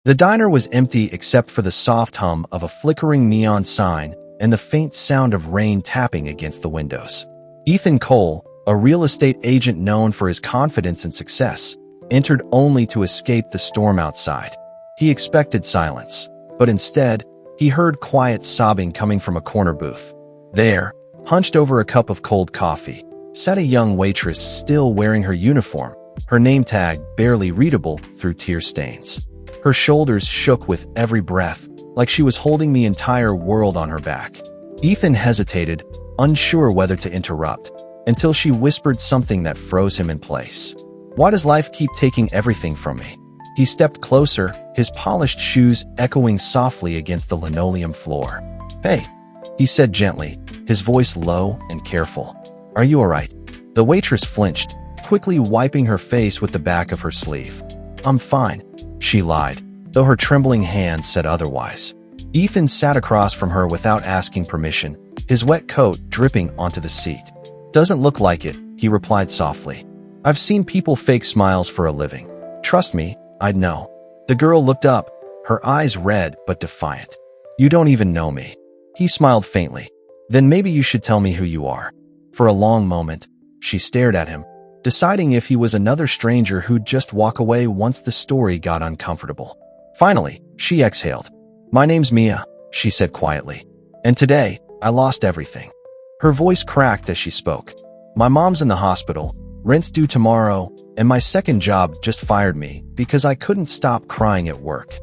The diner was empty except for the soft hum of a flickering neon sign and the faint sound of rain tapping against the windows. Ethan Cole, a real estate agent known for his confidence and success, entered only to escape the storm outside. He expected silence, but instead, he heard quiet sobbing coming from a corner booth. There, hunched over a cup of cold coffee, sat a young waitress still wearing her uniform, her name tag barely readable through tear stains. Her shoulders shook with every breath, like she was holding the entire world on her back. Ethan hesitated, unsure whether to interrupt, until she whispered something that froze him in place. "Why does life keep taking everything from me?" He stepped closer, his polished shoes echoing softly against the linoleum floor. "Hey," he said gently, his voice low and careful. "Are you all right?" The waitress flinched, quickly wiping her face with the back of her sleeve. "I'm fine," she lied, though her trembling hand said otherwise. Ethan sat across from her without asking permission, his wet coat dripping onto the seat. "Doesn't look like it," he replied softly. "I've seen people fake smiles for a living. Trust me, I'd know." The girl looked up, her eyes red but defiant. "You don't even know me." He smiled faintly. "Then maybe you should tell me who you are." For a long moment, she stared at him, deciding if he was another stranger who'd just walk away once the story got uncomfortable. Finally, she exhaled. "My name's Mia," she said quietly. "And today, I lost everything." Her voice cracked as she spoke. "My mom's in the hospital, rent's due tomorrow, and my second job just fired me because I couldn't stop crying at work."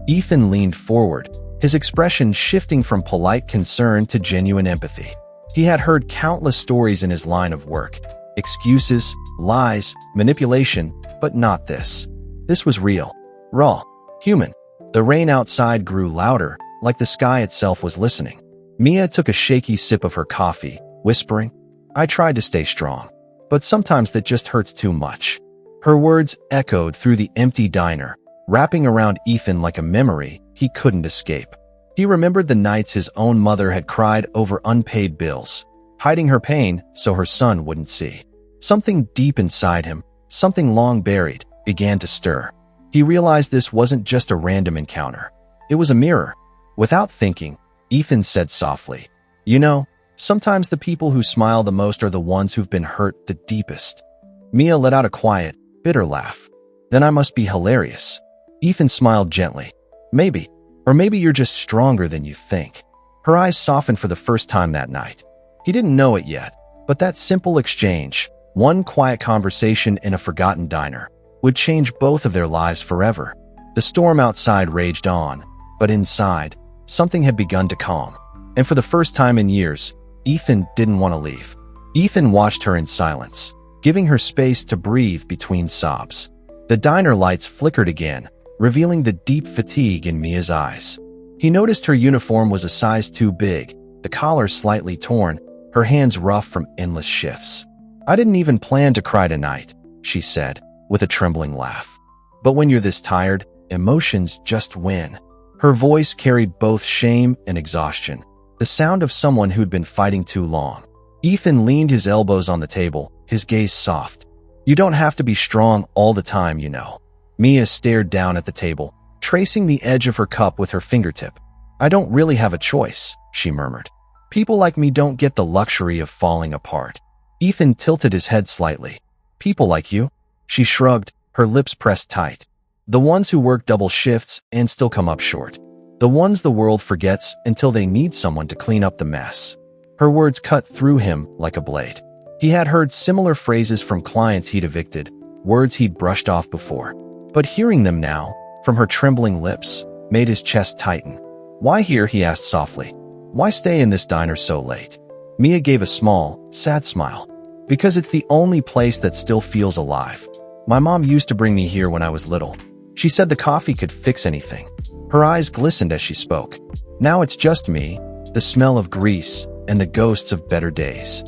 Ethan leaned forward, his expression shifting from polite concern to genuine empathy. He had heard countless stories in his line of work. Excuses, lies, manipulation, but not this. This was real, raw, human. The rain outside grew louder, like the sky itself was listening. Mia took a shaky sip of her coffee, whispering, "I tried to stay strong, but sometimes that just hurts too much." Her words echoed through the empty diner, wrapping around Ethan like a memory he couldn't escape. He remembered the nights his own mother had cried over unpaid bills, hiding her pain so her son wouldn't see. Something deep inside him, something long buried, began to stir. He realized this wasn't just a random encounter. It was a mirror. Without thinking, Ethan said softly, "You know, sometimes the people who smile the most are the ones who've been hurt the deepest." Mia let out a quiet, bitter laugh. "Then I must be hilarious." Ethan smiled gently. "Maybe. Or maybe you're just stronger than you think." Her eyes softened for the first time that night. He didn't know it yet, but that simple exchange, one quiet conversation in a forgotten diner, would change both of their lives forever. The storm outside raged on, but inside, something had begun to calm. And for the first time in years, Ethan didn't want to leave. Ethan watched her in silence, giving her space to breathe between sobs. The diner lights flickered again, revealing the deep fatigue in Mia's eyes. He noticed her uniform was a size too big, the collar slightly torn, her hands rough from endless shifts. "I didn't even plan to cry tonight," she said, with a trembling laugh. "But when you're this tired, emotions just win." Her voice carried both shame and exhaustion, the sound of someone who'd been fighting too long. Ethan leaned his elbows on the table, his gaze soft. "You don't have to be strong all the time, you know." Mia stared down at the table, tracing the edge of her cup with her fingertip. "I don't really have a choice," she murmured. "People like me don't get the luxury of falling apart." Ethan tilted his head slightly. "People like you?" She shrugged, her lips pressed tight. "The ones who work double shifts and still come up short. The ones the world forgets until they need someone to clean up the mess." Her words cut through him like a blade. He had heard similar phrases from clients he'd evicted, words he'd brushed off before. But hearing them now, from her trembling lips, made his chest tighten. "Why here?" he asked softly. "Why stay in this diner so late?" Mia gave a small, sad smile. "Because it's the only place that still feels alive. My mom used to bring me here when I was little. She said the coffee could fix anything." Her eyes glistened as she spoke. "Now it's just me, the smell of grease, and the ghosts of better days."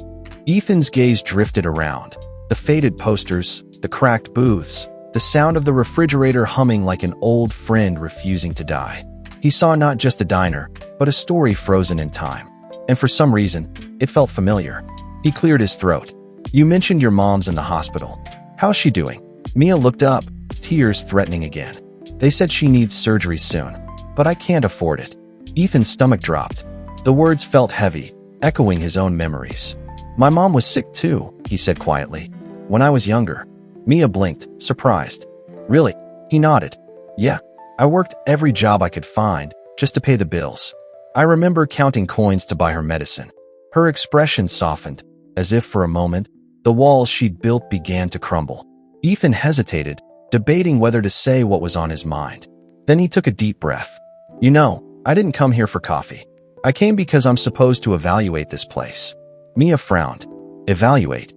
Ethan's gaze drifted around. The faded posters, the cracked booths, the sound of the refrigerator humming like an old friend refusing to die. He saw not just a diner, but a story frozen in time. And for some reason, it felt familiar. He cleared his throat. "You mentioned your mom's in the hospital. How's she doing?" Mia looked up, tears threatening again. They said she needs surgery soon, but I can't afford it. Ethan's stomach dropped. The words felt heavy, echoing his own memories. My mom was sick too, he said quietly. When I was younger. Mia blinked, surprised. Really? He nodded. Yeah. I worked every job I could find, just to pay the bills. I remember counting coins to buy her medicine. Her expression softened, as if for a moment, the walls she'd built began to crumble. Ethan hesitated, debating whether to say what was on his mind. Then he took a deep breath. You know, I didn't come here for coffee. I came because I'm supposed to evaluate this place. Mia frowned. Evaluate?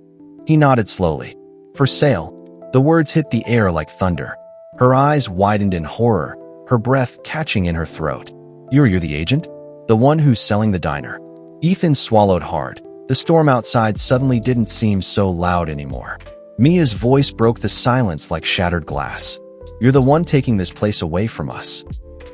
He nodded slowly. For sale. The words hit the air like thunder. Her eyes widened in horror, her breath catching in her throat. You're the agent? The one who's selling the diner. Ethan swallowed hard. The storm outside suddenly didn't seem so loud anymore. Mia's voice broke the silence like shattered glass. You're the one taking this place away from us.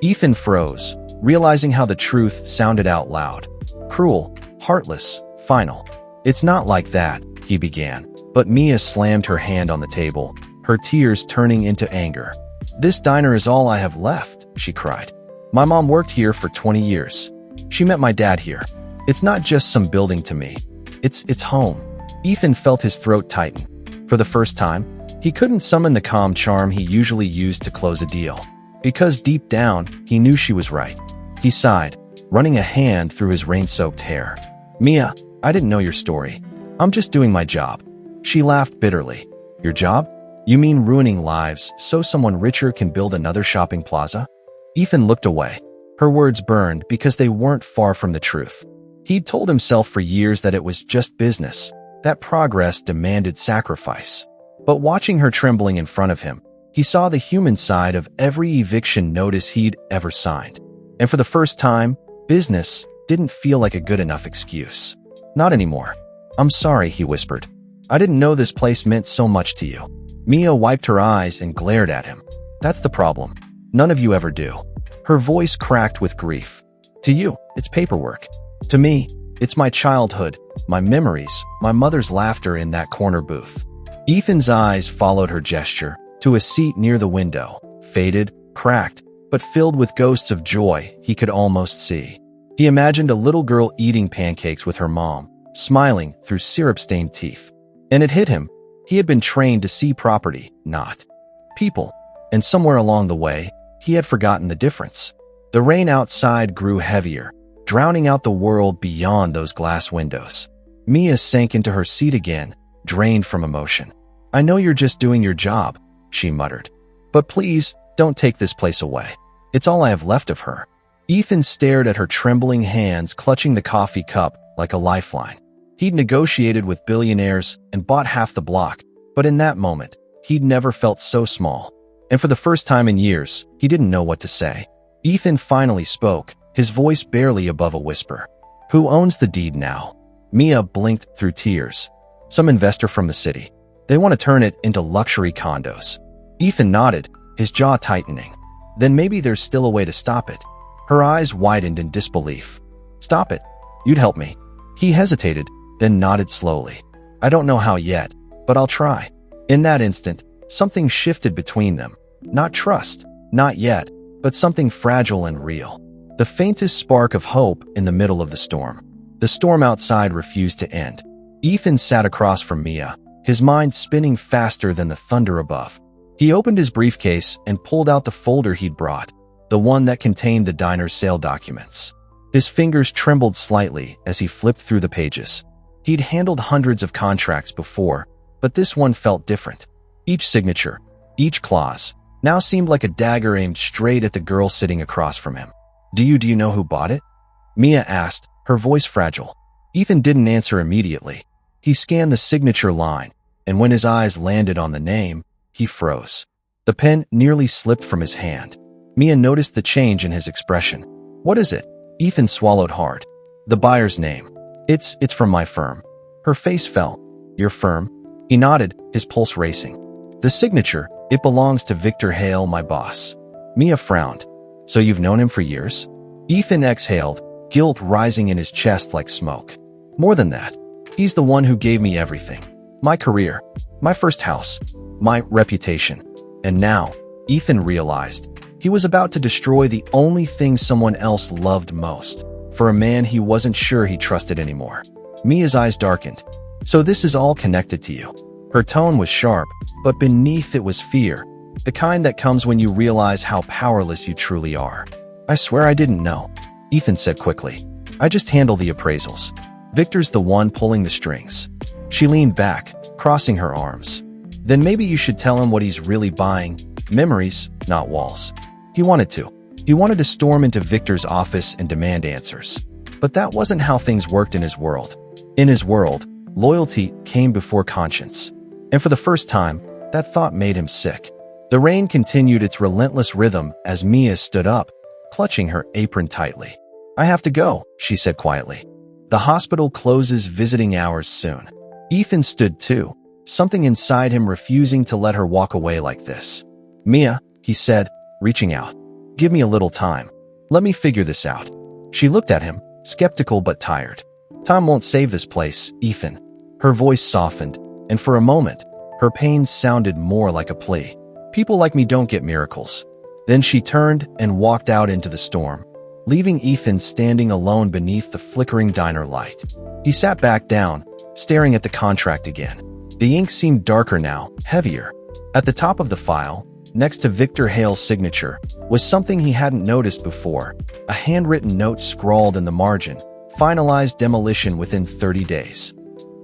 Ethan froze, realizing how the truth sounded out loud. Cruel, heartless, final. It's not like that, he began. But Mia slammed her hand on the table, her tears turning into anger. This diner is all I have left, she cried. My mom worked here for 20 years. She met my dad here. It's not just some building to me. It's home. Ethan felt his throat tighten. For the first time, he couldn't summon the calm charm he usually used to close a deal. Because deep down, he knew she was right. He sighed, running a hand through his rain-soaked hair. Mia, I didn't know your story. I'm just doing my job. She laughed bitterly. Your job? You mean ruining lives so someone richer can build another shopping plaza? Ethan looked away. Her words burned because they weren't far from the truth. He'd told himself for years that it was just business, that progress demanded sacrifice. But watching her trembling in front of him, he saw the human side of every eviction notice he'd ever signed. And for the first time, business didn't feel like a good enough excuse. Not anymore. I'm sorry, he whispered. I didn't know this place meant so much to you. Mia wiped her eyes and glared at him. That's the problem. None of you ever do. Her voice cracked with grief. To you, it's paperwork. To me, it's my childhood, my memories, my mother's laughter in that corner booth. Ethan's eyes followed her gesture to a seat near the window, faded, cracked, but filled with ghosts of joy he could almost see. He imagined a little girl eating pancakes with her mom, smiling through syrup-stained teeth. And it hit him. He had been trained to see property, not people. And somewhere along the way, he had forgotten the difference. The rain outside grew heavier, drowning out the world beyond those glass windows. Mia sank into her seat again, drained from emotion. I know you're just doing your job, she muttered. But please, don't take this place away. It's all I have left of her. Ethan stared at her trembling hands clutching the coffee cup like a lifeline. He'd negotiated with billionaires and bought half the block, but in that moment, he'd never felt so small. And for the first time in years, he didn't know what to say. Ethan finally spoke, his voice barely above a whisper. Who owns the deed now? Mia blinked through tears. Some investor from the city. They want to turn it into luxury condos. Ethan nodded, his jaw tightening. Then maybe there's still a way to stop it. Her eyes widened in disbelief. Stop it. You'd help me. He hesitated, then nodded slowly. I don't know how yet, but I'll try. In that instant, something shifted between them. Not trust, not yet, but something fragile and real. The faintest spark of hope in the middle of the storm. The storm outside refused to end. Ethan sat across from Mia, his mind spinning faster than the thunder above. He opened his briefcase and pulled out the folder he'd brought, the one that contained the diner's sale documents. His fingers trembled slightly as he flipped through the pages. He'd handled hundreds of contracts before, but this one felt different. Each signature, each clause, now seemed like a dagger aimed straight at the girl sitting across from him. Do you know who bought it? Mia asked, her voice fragile. Ethan didn't answer immediately. He scanned the signature line, and when his eyes landed on the name, he froze. The pen nearly slipped from his hand. Mia noticed the change in his expression. What is it? Ethan swallowed hard. The buyer's name. It's from my firm. Her face fell. Your firm? He nodded, his pulse racing. The signature, it belongs to Victor Hale, my boss. Mia frowned. So you've known him for years? Ethan exhaled, guilt rising in his chest like smoke. More than that. He's the one who gave me everything. My career, my first house, my reputation. And now, Ethan realized he was about to destroy the only thing someone else loved most, for a man he wasn't sure he trusted anymore. Mia's eyes darkened. "So this is all connected to you." Her tone was sharp, but beneath it was fear, the kind that comes when you realize how powerless you truly are. "I swear I didn't know," Ethan said quickly. "I just handle the appraisals. Victor's the one pulling the strings." She leaned back, crossing her arms. "Then maybe you should tell him what he's really buying. Memories, not walls." He wanted to. He wanted to storm into Victor's office and demand answers. But that wasn't how things worked in his world. In his world, loyalty came before conscience. And for the first time, that thought made him sick. The rain continued its relentless rhythm as Mia stood up, clutching her apron tightly. "I have to go," she said quietly. "The hospital closes visiting hours soon." Ethan stood too, something inside him refusing to let her walk away like this. "Mia," he said, reaching out. "Give me a little time. Let me figure this out." She looked at him, skeptical but tired. "Time won't save this place, Ethan." Her voice softened, and for a moment, her pain sounded more like a plea. "People like me don't get miracles." Then she turned and walked out into the storm, leaving Ethan standing alone beneath the flickering diner light. He sat back down, staring at the contract again. The ink seemed darker now, heavier. At the top of the file, next to Victor Hale's signature, was something he hadn't noticed before, a handwritten note scrawled in the margin, "Finalized demolition within 30 days."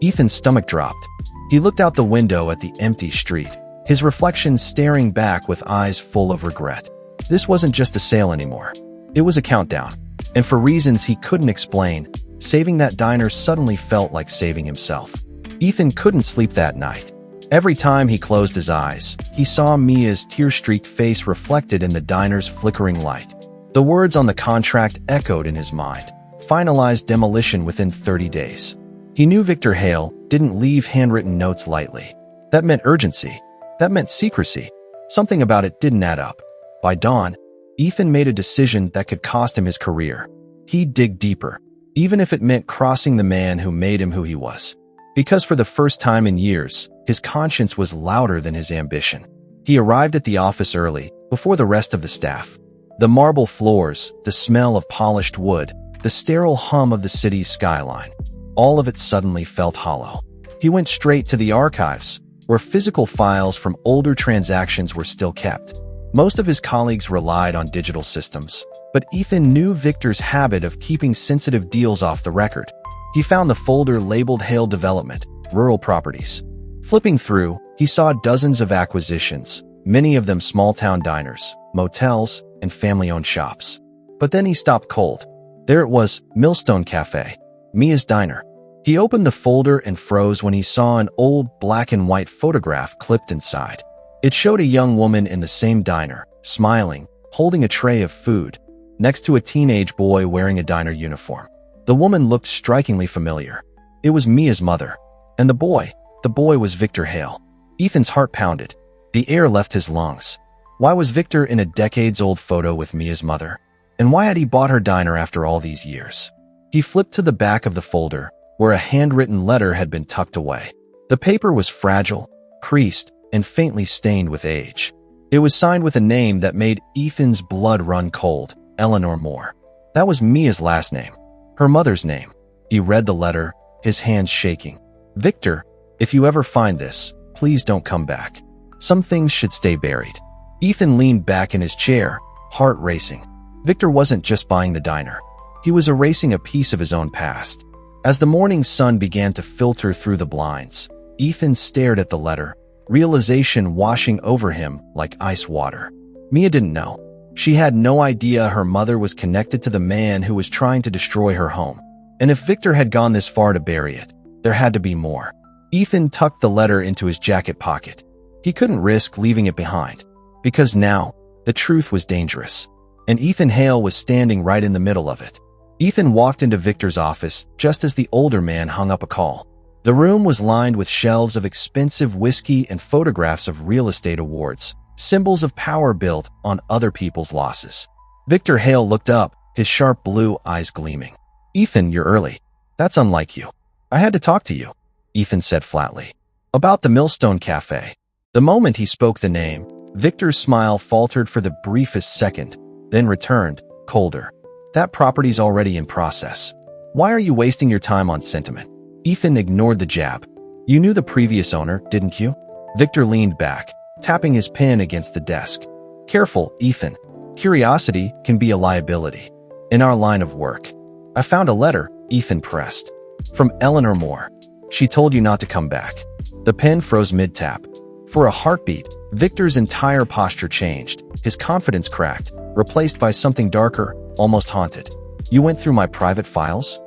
Ethan's stomach dropped. He looked out the window at the empty street, his reflection staring back with eyes full of regret. This wasn't just a sale anymore. It was a countdown. And for reasons he couldn't explain, saving that diner suddenly felt like saving himself. Ethan couldn't sleep that night. Every time he closed his eyes, he saw Mia's tear-streaked face reflected in the diner's flickering light. The words on the contract echoed in his mind. Finalized demolition within 30 days. He knew Victor Hale didn't leave handwritten notes lightly. That meant urgency. That meant secrecy. Something about it didn't add up. By dawn, Ethan made a decision that could cost him his career. He'd dig deeper, even if it meant crossing the man who made him who he was. Because for the first time in years, his conscience was louder than his ambition. He arrived at the office early, before the rest of the staff. The marble floors, the smell of polished wood, the sterile hum of the city's skyline. All of it suddenly felt hollow. He went straight to the archives, where physical files from older transactions were still kept. Most of his colleagues relied on digital systems, but Ethan knew Victor's habit of keeping sensitive deals off the record. He found the folder labeled Hale Development, Rural Properties. Flipping through, he saw dozens of acquisitions, many of them small-town diners, motels, and family-owned shops. But then he stopped cold. There it was, Millstone Cafe, Mia's diner. He opened the folder and froze when he saw an old black-and-white photograph clipped inside. It showed a young woman in the same diner, smiling, holding a tray of food, next to a teenage boy wearing a diner uniform. The woman looked strikingly familiar. It was Mia's mother. And the boy was Victor Hale. Ethan's heart pounded. The air left his lungs. Why was Victor in a decades-old photo with Mia's mother? And why had he bought her diner after all these years? He flipped to the back of the folder, where a handwritten letter had been tucked away. The paper was fragile, creased, and faintly stained with age. It was signed with a name that made Ethan's blood run cold, Eleanor Moore. That was Mia's last name. Her mother's name. He read the letter, his hands shaking. "Victor, if you ever find this, please don't come back. Some things should stay buried." Ethan leaned back in his chair, heart racing. Victor wasn't just buying the diner. He was erasing a piece of his own past. As the morning sun began to filter through the blinds, Ethan stared at the letter, realization washing over him like ice water. Mia didn't know. She had no idea her mother was connected to the man who was trying to destroy her home. And if Victor had gone this far to bury it, there had to be more. Ethan tucked the letter into his jacket pocket. He couldn't risk leaving it behind, because now, the truth was dangerous. And Ethan Hale was standing right in the middle of it. Ethan walked into Victor's office just as the older man hung up a call. The room was lined with shelves of expensive whiskey and photographs of real estate awards, symbols of power built on other people's losses. Victor Hale looked up, his sharp blue eyes gleaming. "Ethan, you're early. That's unlike you. I had to talk to you," Ethan said flatly. "About the Millstone Cafe." The moment he spoke the name, Victor's smile faltered for the briefest second, then returned, colder. That property's already in process. Why are you wasting your time on sentiment? Ethan ignored the jab. You knew the previous owner, didn't you? Victor leaned back, tapping his pen against the desk. Careful, Ethan. Curiosity can be a liability. In our line of work. I found a letter, Ethan pressed. From Eleanor Moore. She told you not to come back. The pen froze mid-tap. For a heartbeat, Victor's entire posture changed. His confidence cracked, replaced by something darker, almost haunted. You went through my private files?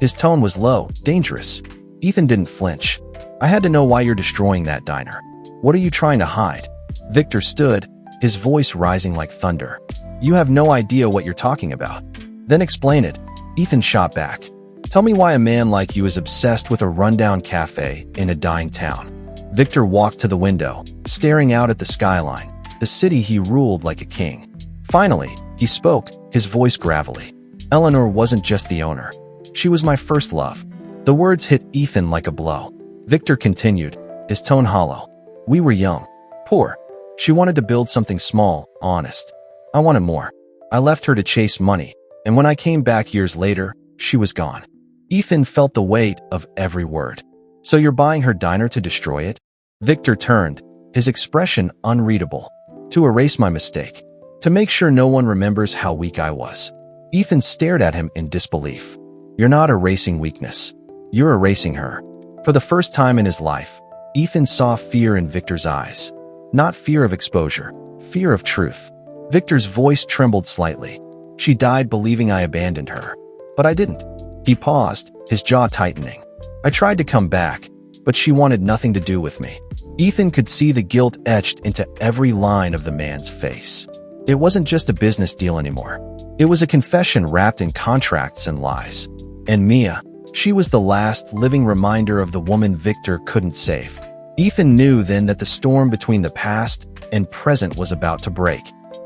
His tone was low, dangerous. Ethan didn't flinch. I had to know why you're destroying that diner. What are you trying to hide? Victor stood, his voice rising like thunder. You have no idea what you're talking about. Then explain it. Ethan shot back. Tell me why a man like you is obsessed with a rundown cafe in a dying town. Victor walked to the window, staring out at the skyline, the city he ruled like a king. Finally, he spoke, his voice gravelly. Eleanor wasn't just the owner. She was my first love. The words hit Ethan like a blow. Victor continued, his tone hollow. We were young, poor. She wanted to build something small, honest. I wanted more. I left her to chase money, and when I came back years later, she was gone. Ethan felt the weight of every word. So you're buying her diner to destroy it? Victor turned, his expression unreadable. To erase my mistake. To make sure no one remembers how weak I was. Ethan stared at him in disbelief. You're not erasing weakness. You're erasing her. For the first time in his life, Ethan saw fear in Victor's eyes. Not fear of exposure, fear of truth. Victor's voice trembled slightly. She died believing I abandoned her. But I didn't. He paused, his jaw tightening. I tried to come back, but she wanted nothing to do with me. Ethan could see the guilt etched into every line of the man's face. It wasn't just a business deal anymore. It was a confession wrapped in contracts and lies. And Mia, she was the last living reminder of the woman Victor couldn't save. Ethan knew then that the storm between the past and present was about to break,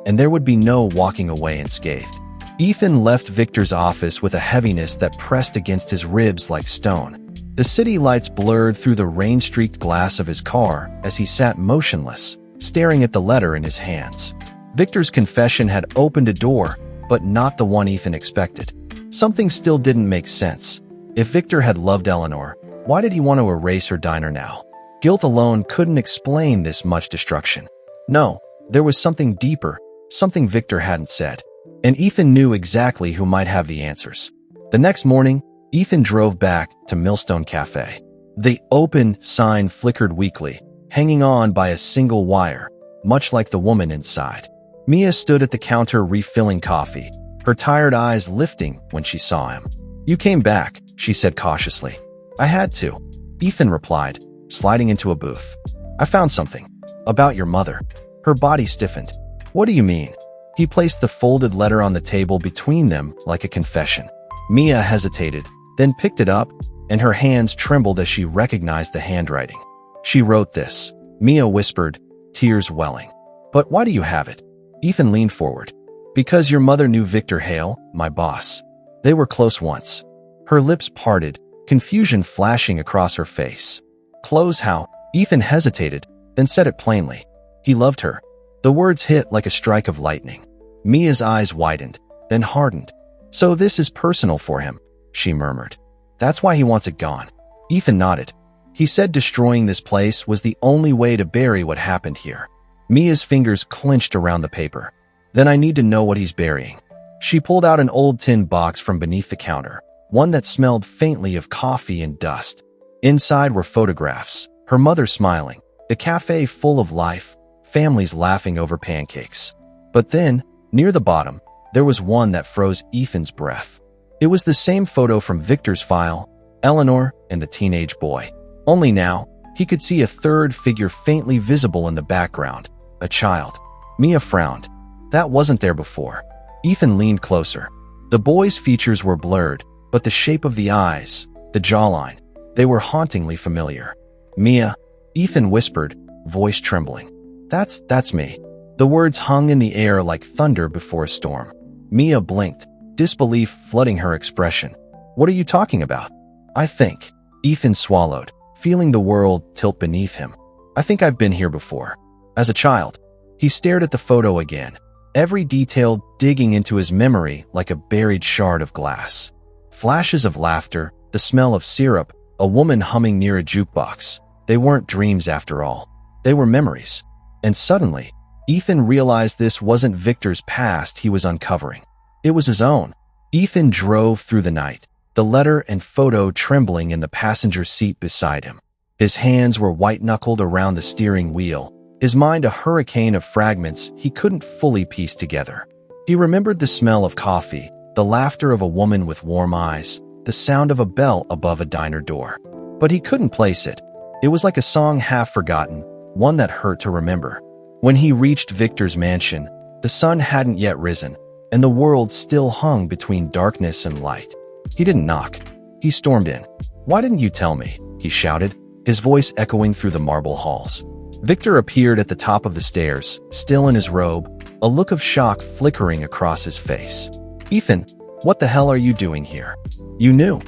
and there would be no walking away unscathed. Ethan left Victor's office with a heaviness that pressed against his ribs like stone. The city lights blurred through the rain-streaked glass of his car as he sat motionless, staring at the letter in his hands. Victor's confession had opened a door, but not the one Ethan expected. Something still didn't make sense. If Victor had loved Eleanor, why did he want to erase her diner now? Guilt alone couldn't explain this much destruction. No, there was something deeper, something Victor hadn't said. And Ethan knew exactly who might have the answers. The next morning, Ethan drove back to Millstone Cafe. The open sign flickered weakly, hanging on by a single wire, much like the woman inside. Mia stood at the counter refilling coffee, her tired eyes lifting when she saw him. You came back, she said cautiously. I had to, Ethan replied, sliding into a booth. I found something. About your mother. Her body stiffened. What do you mean? He placed the folded letter on the table between them like a confession. Mia hesitated, then picked it up, and her hands trembled as she recognized the handwriting. She wrote this. Mia whispered, tears welling. But why do you have it? Ethan leaned forward. Because your mother knew Victor Hale, my boss. They were close once. Her lips parted, confusion flashing across her face. Close how? Ethan hesitated, then said it plainly. He loved her. The words hit like a strike of lightning. Mia's eyes widened, then hardened. So this is personal for him, she murmured. That's why he wants it gone. Ethan nodded. He said destroying this place was the only way to bury what happened here. Mia's fingers clenched around the paper. Then I need to know what he's burying. She pulled out an old tin box from beneath the counter, one that smelled faintly of coffee and dust. Inside were photographs, her mother smiling, the cafe full of life, families laughing over pancakes. But then, near the bottom, there was one that froze Ethan's breath. It was the same photo from Victor's file, Eleanor and the teenage boy. Only now, he could see a third figure faintly visible in the background, a child. Mia frowned. That wasn't there before. Ethan leaned closer. The boy's features were blurred, but the shape of the eyes, the jawline, they were hauntingly familiar. Mia, Ethan whispered, voice trembling. That's me. The words hung in the air like thunder before a storm. Mia blinked, disbelief flooding her expression. What are you talking about? I think. Ethan swallowed, feeling the world tilt beneath him. I think I've been here before. As a child. He stared at the photo again, every detail digging into his memory like a buried shard of glass. Flashes of laughter, the smell of syrup, a woman humming near a jukebox. They weren't dreams after all. They were memories. And suddenly, Ethan realized this wasn't Victor's past he was uncovering. It was his own. Ethan drove through the night, the letter and photo trembling in the passenger seat beside him. His hands were white-knuckled around the steering wheel, his mind a hurricane of fragments he couldn't fully piece together. He remembered the smell of coffee, the laughter of a woman with warm eyes, the sound of a bell above a diner door. But he couldn't place it. It was like a song half forgotten, one that hurt to remember. When he reached Victor's mansion, the sun hadn't yet risen, and the world still hung between darkness and light. He didn't knock. He stormed in. "Why didn't you tell me?" he shouted, his voice echoing through the marble halls. Victor appeared at the top of the stairs, still in his robe, a look of shock flickering across his face. "Ethan, what the hell are you doing here?" "You knew,"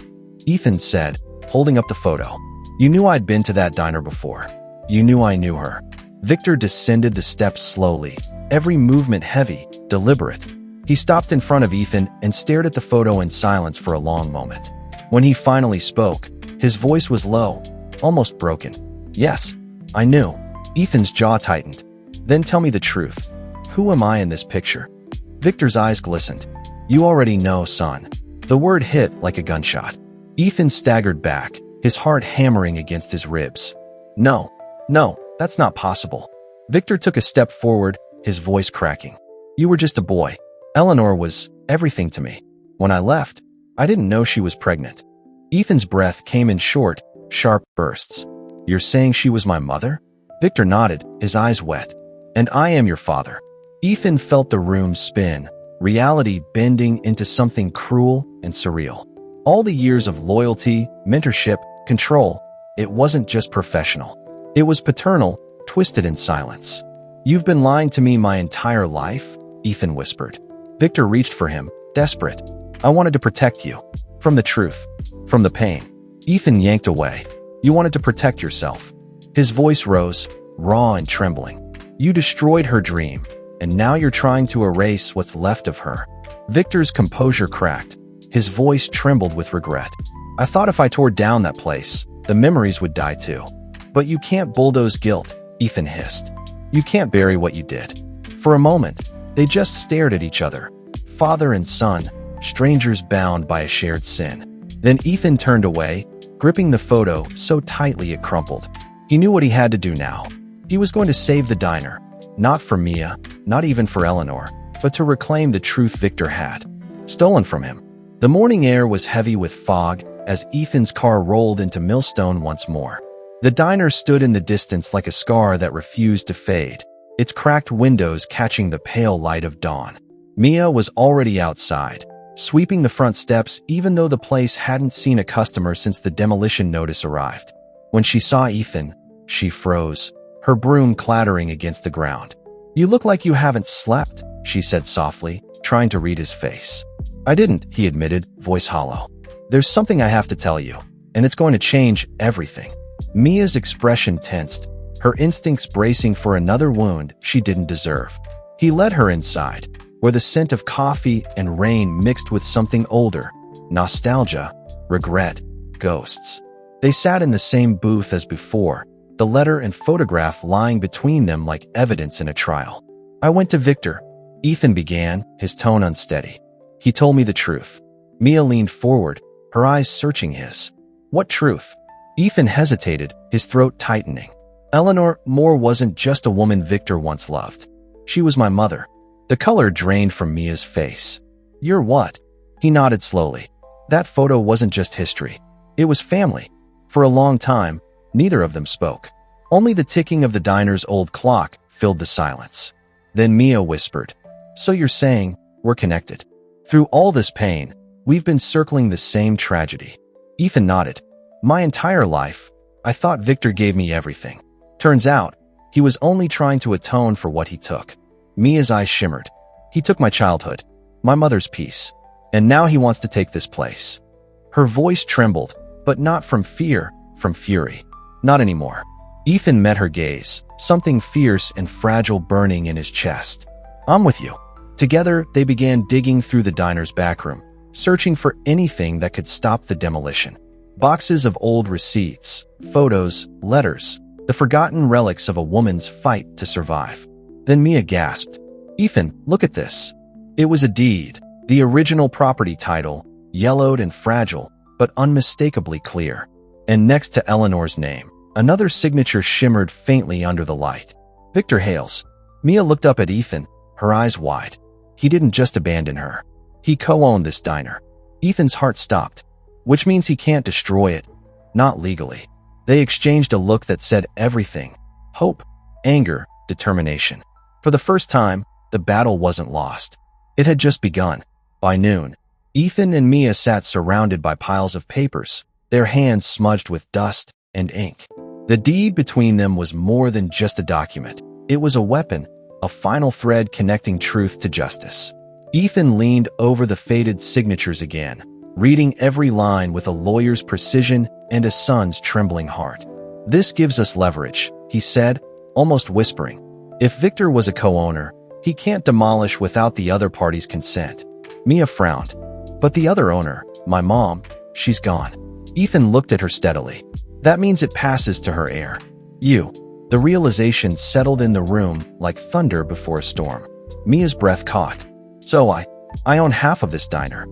Ethan said, holding up the photo. "You knew I'd been to that diner before. You knew I knew her." Victor descended the steps slowly, every movement heavy, deliberate. He stopped in front of Ethan and stared at the photo in silence for a long moment. When he finally spoke, his voice was low, almost broken. "Yes, I knew." Ethan's jaw tightened. "Then tell me the truth. Who am I in this picture?" Victor's eyes glistened. "You already know, son." The word hit like a gunshot. Ethan staggered back, his heart hammering against his ribs. No, that's not possible." Victor took a step forward, his voice cracking. "You were just a boy. Eleanor was everything to me. When I left, I didn't know she was pregnant." Ethan's breath came in short, sharp bursts. "You're saying she was my mother?" Victor nodded, his eyes wet. "And I am your father." Ethan felt the room spin, reality bending into something cruel and surreal. All the years of loyalty, mentorship, control, it wasn't just professional. It was paternal, twisted in silence. "You've been lying to me my entire life," Ethan whispered. Victor reached for him, desperate. "I wanted to protect you. From the truth. From the pain." Ethan yanked away. "You wanted to protect yourself." His voice rose, raw and trembling. "You destroyed her dream, and now you're trying to erase what's left of her." Victor's composure cracked. His voice trembled with regret. "I thought if I tore down that place, the memories would die too. But you can't bulldoze guilt," Ethan hissed. "You can't bury what you did." For a moment, they just stared at each other, father and son, strangers bound by a shared sin. Then Ethan turned away, gripping the photo so tightly it crumpled. He knew what he had to do now. He was going to save the diner, not for Mia, not even for Eleanor, but to reclaim the truth Victor had stolen from him. The morning air was heavy with fog as Ethan's car rolled into Millstone once more. The diner stood in the distance like a scar that refused to fade, its cracked windows catching the pale light of dawn. Mia was already outside, sweeping the front steps even though the place hadn't seen a customer since the demolition notice arrived. When she saw Ethan, she froze, her broom clattering against the ground. "You look like you haven't slept," she said softly, trying to read his face. "I didn't," he admitted, voice hollow. "There's something I have to tell you, and it's going to change everything." Mia's expression tensed, her instincts bracing for another wound she didn't deserve. He led her inside, where the scent of coffee and rain mixed with something older, nostalgia, regret, ghosts. They sat in the same booth as before, the letter and photograph lying between them like evidence in a trial. "I went to Victor," Ethan began, his tone unsteady. "He told me the truth." Mia leaned forward, her eyes searching his. "What truth?" Ethan hesitated, his throat tightening. "Eleanor Moore wasn't just a woman Victor once loved. She was my mother." The color drained from Mia's face. "You're what?" He nodded slowly. That photo wasn't just history. It was family. For a long time, neither of them spoke. Only the ticking of the diner's old clock filled the silence. Then Mia whispered, "So you're saying we're connected? Through all this pain, we've been circling the same tragedy." Ethan nodded. "My entire life, I thought Victor gave me everything. Turns out, he was only trying to atone for what he took." Mia's eyes shimmered. "He took my childhood, my mother's peace, and now he wants to take this place." Her voice trembled, but not from fear, from fury. "Not anymore. Ethan met her gaze, something fierce and fragile burning in his chest. "I'm with you." Together, they began digging through the diner's backroom, searching for anything that could stop the demolition. Boxes of old receipts, photos, letters, the forgotten relics of a woman's fight to survive. Then Mia gasped, "Ethan, look at this." It was a deed, the original property title, yellowed and fragile, but unmistakably clear. And next to Eleanor's name, another signature shimmered faintly under the light. Victor Hales. Mia looked up at Ethan, her eyes wide. He didn't just abandon her. He co-owned this diner. Ethan's heart stopped, which means he can't destroy it. Not legally. They exchanged a look that said everything. Hope, anger, determination. For the first time, the battle wasn't lost. It had just begun. By noon, Ethan and Mia sat surrounded by piles of papers, their hands smudged with dust and ink. The deed between them was more than just a document. It was a weapon, a final thread connecting truth to justice. Ethan leaned over the faded signatures again, reading every line with a lawyer's precision and a son's trembling heart. "This gives us leverage," he said, almost whispering. "If Victor was a co-owner, he can't demolish without the other party's consent." Mia frowned. "But the other owner, my mom, she's gone." Ethan looked at her steadily. "That means it passes to her heir. You." The realization settled in the room like thunder before a storm. Mia's breath caught. "So I own half of this diner."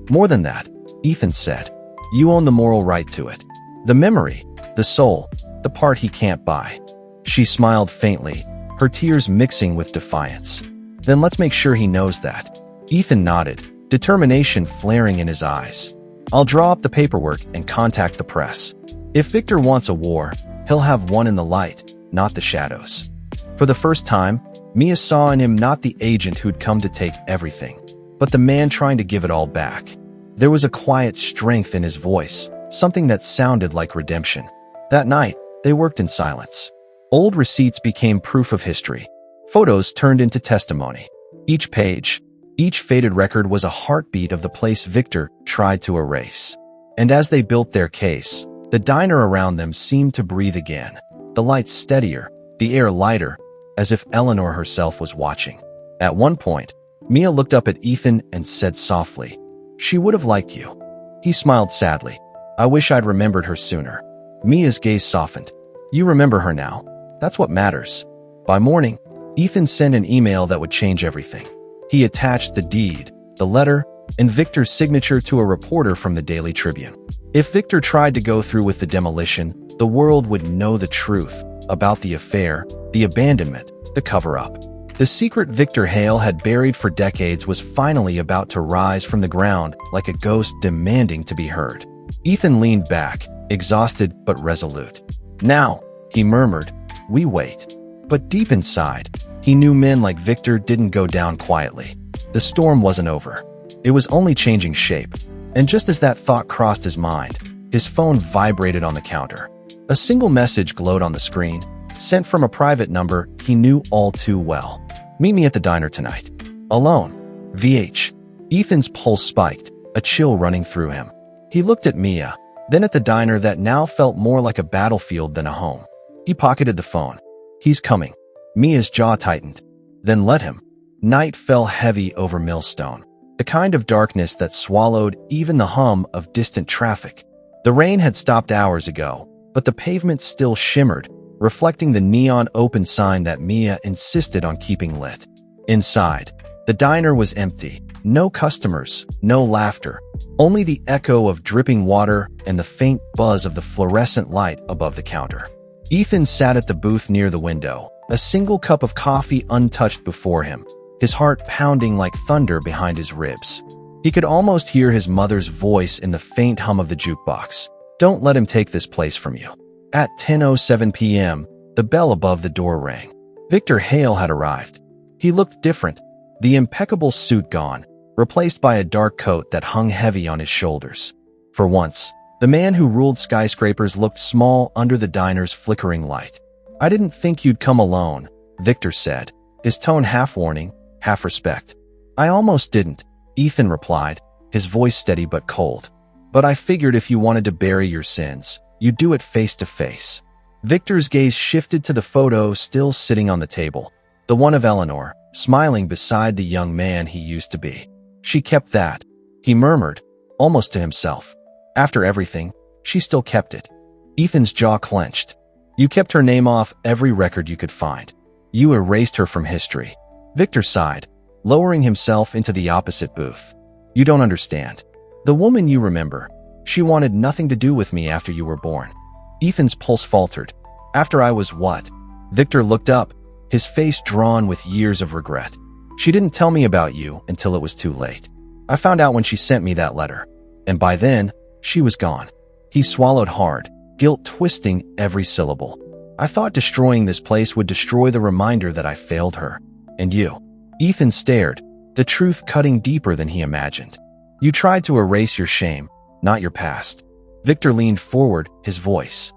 "More than that," Ethan said. "You own the moral right to it. The memory, the soul, the part he can't buy." She smiled faintly, her tears mixing with defiance. "Then let's make sure he knows that." Ethan nodded, determination flaring in his eyes. "I'll draw up the paperwork and contact the press. If Victor wants a war, he'll have one in the light, not the shadows." For the first time, Mia saw in him not the agent who'd come to take everything, but the man trying to give it all back. There was a quiet strength in his voice, something that sounded like redemption. That night, they worked in silence. Old receipts became proof of history. Photos turned into testimony. Each page, each faded record was a heartbeat of the place Victor tried to erase. And as they built their case, the diner around them seemed to breathe again. The lights steadier, the air lighter, as if Eleanor herself was watching. At one point, Mia looked up at Ethan and said softly, "She would have liked you." He smiled sadly. "I wish I'd remembered her sooner." Mia's gaze softened. "You remember her now. That's what matters." By morning, Ethan sent an email that would change everything. He attached the deed, the letter, and Victor's signature to a reporter from the Daily Tribune. If Victor tried to go through with the demolition, the world would know the truth about the affair, the abandonment, the cover-up. The secret Victor Hale had buried for decades was finally about to rise from the ground like a ghost demanding to be heard. Ethan leaned back, exhausted but resolute. "Now," he murmured, "we wait." But deep inside, he knew men like Victor didn't go down quietly. The storm wasn't over. It was only changing shape. And just as that thought crossed his mind, his phone vibrated on the counter. A single message glowed on the screen, sent from a private number he knew all too well. "Meet me at the diner tonight. Alone. VH." Ethan's pulse spiked, a chill running through him. He looked at Mia, then at the diner that now felt more like a battlefield than a home. He pocketed the phone. "He's coming." Mia's jaw tightened. "Then let him." Night fell heavy over Millstone, the kind of darkness that swallowed even the hum of distant traffic. The rain had stopped hours ago, but the pavement still shimmered, reflecting the neon open sign that Mia insisted on keeping lit. Inside, the diner was empty. No customers, no laughter, only the echo of dripping water and the faint buzz of the fluorescent light above the counter. Ethan sat at the booth near the window, a single cup of coffee untouched before him, his heart pounding like thunder behind his ribs. He could almost hear his mother's voice in the faint hum of the jukebox. "Don't let him take this place from you." At 10:07 p.m., the bell above the door rang. Victor Hale had arrived. He looked different, the impeccable suit gone, replaced by a dark coat that hung heavy on his shoulders. For once, the man who ruled skyscrapers looked small under the diner's flickering light. "I didn't think you'd come alone," Victor said, his tone half warning, half respect. "I almost didn't," Ethan replied, his voice steady but cold. "But I figured if you wanted to bury your sins, you'd do it face to face." Victor's gaze shifted to the photo still sitting on the table, the one of Eleanor, smiling beside the young man he used to be. She kept that, he murmured, almost to himself. After everything, she still kept it. Ethan's jaw clenched. You kept her name off every record you could find. You erased her from history. Victor sighed, lowering himself into the opposite booth. You don't understand. The woman you remember, she wanted nothing to do with me after you were born. Ethan's pulse faltered. After I was what? Victor looked up, his face drawn with years of regret. She didn't tell me about you until it was too late. I found out when she sent me that letter. And by then, she was gone. He swallowed hard, guilt twisting every syllable. I thought destroying this place would destroy the reminder that I failed her. And you. Ethan stared, the truth cutting deeper than he imagined. You tried to erase your shame, not your past. Victor leaned forward, his voice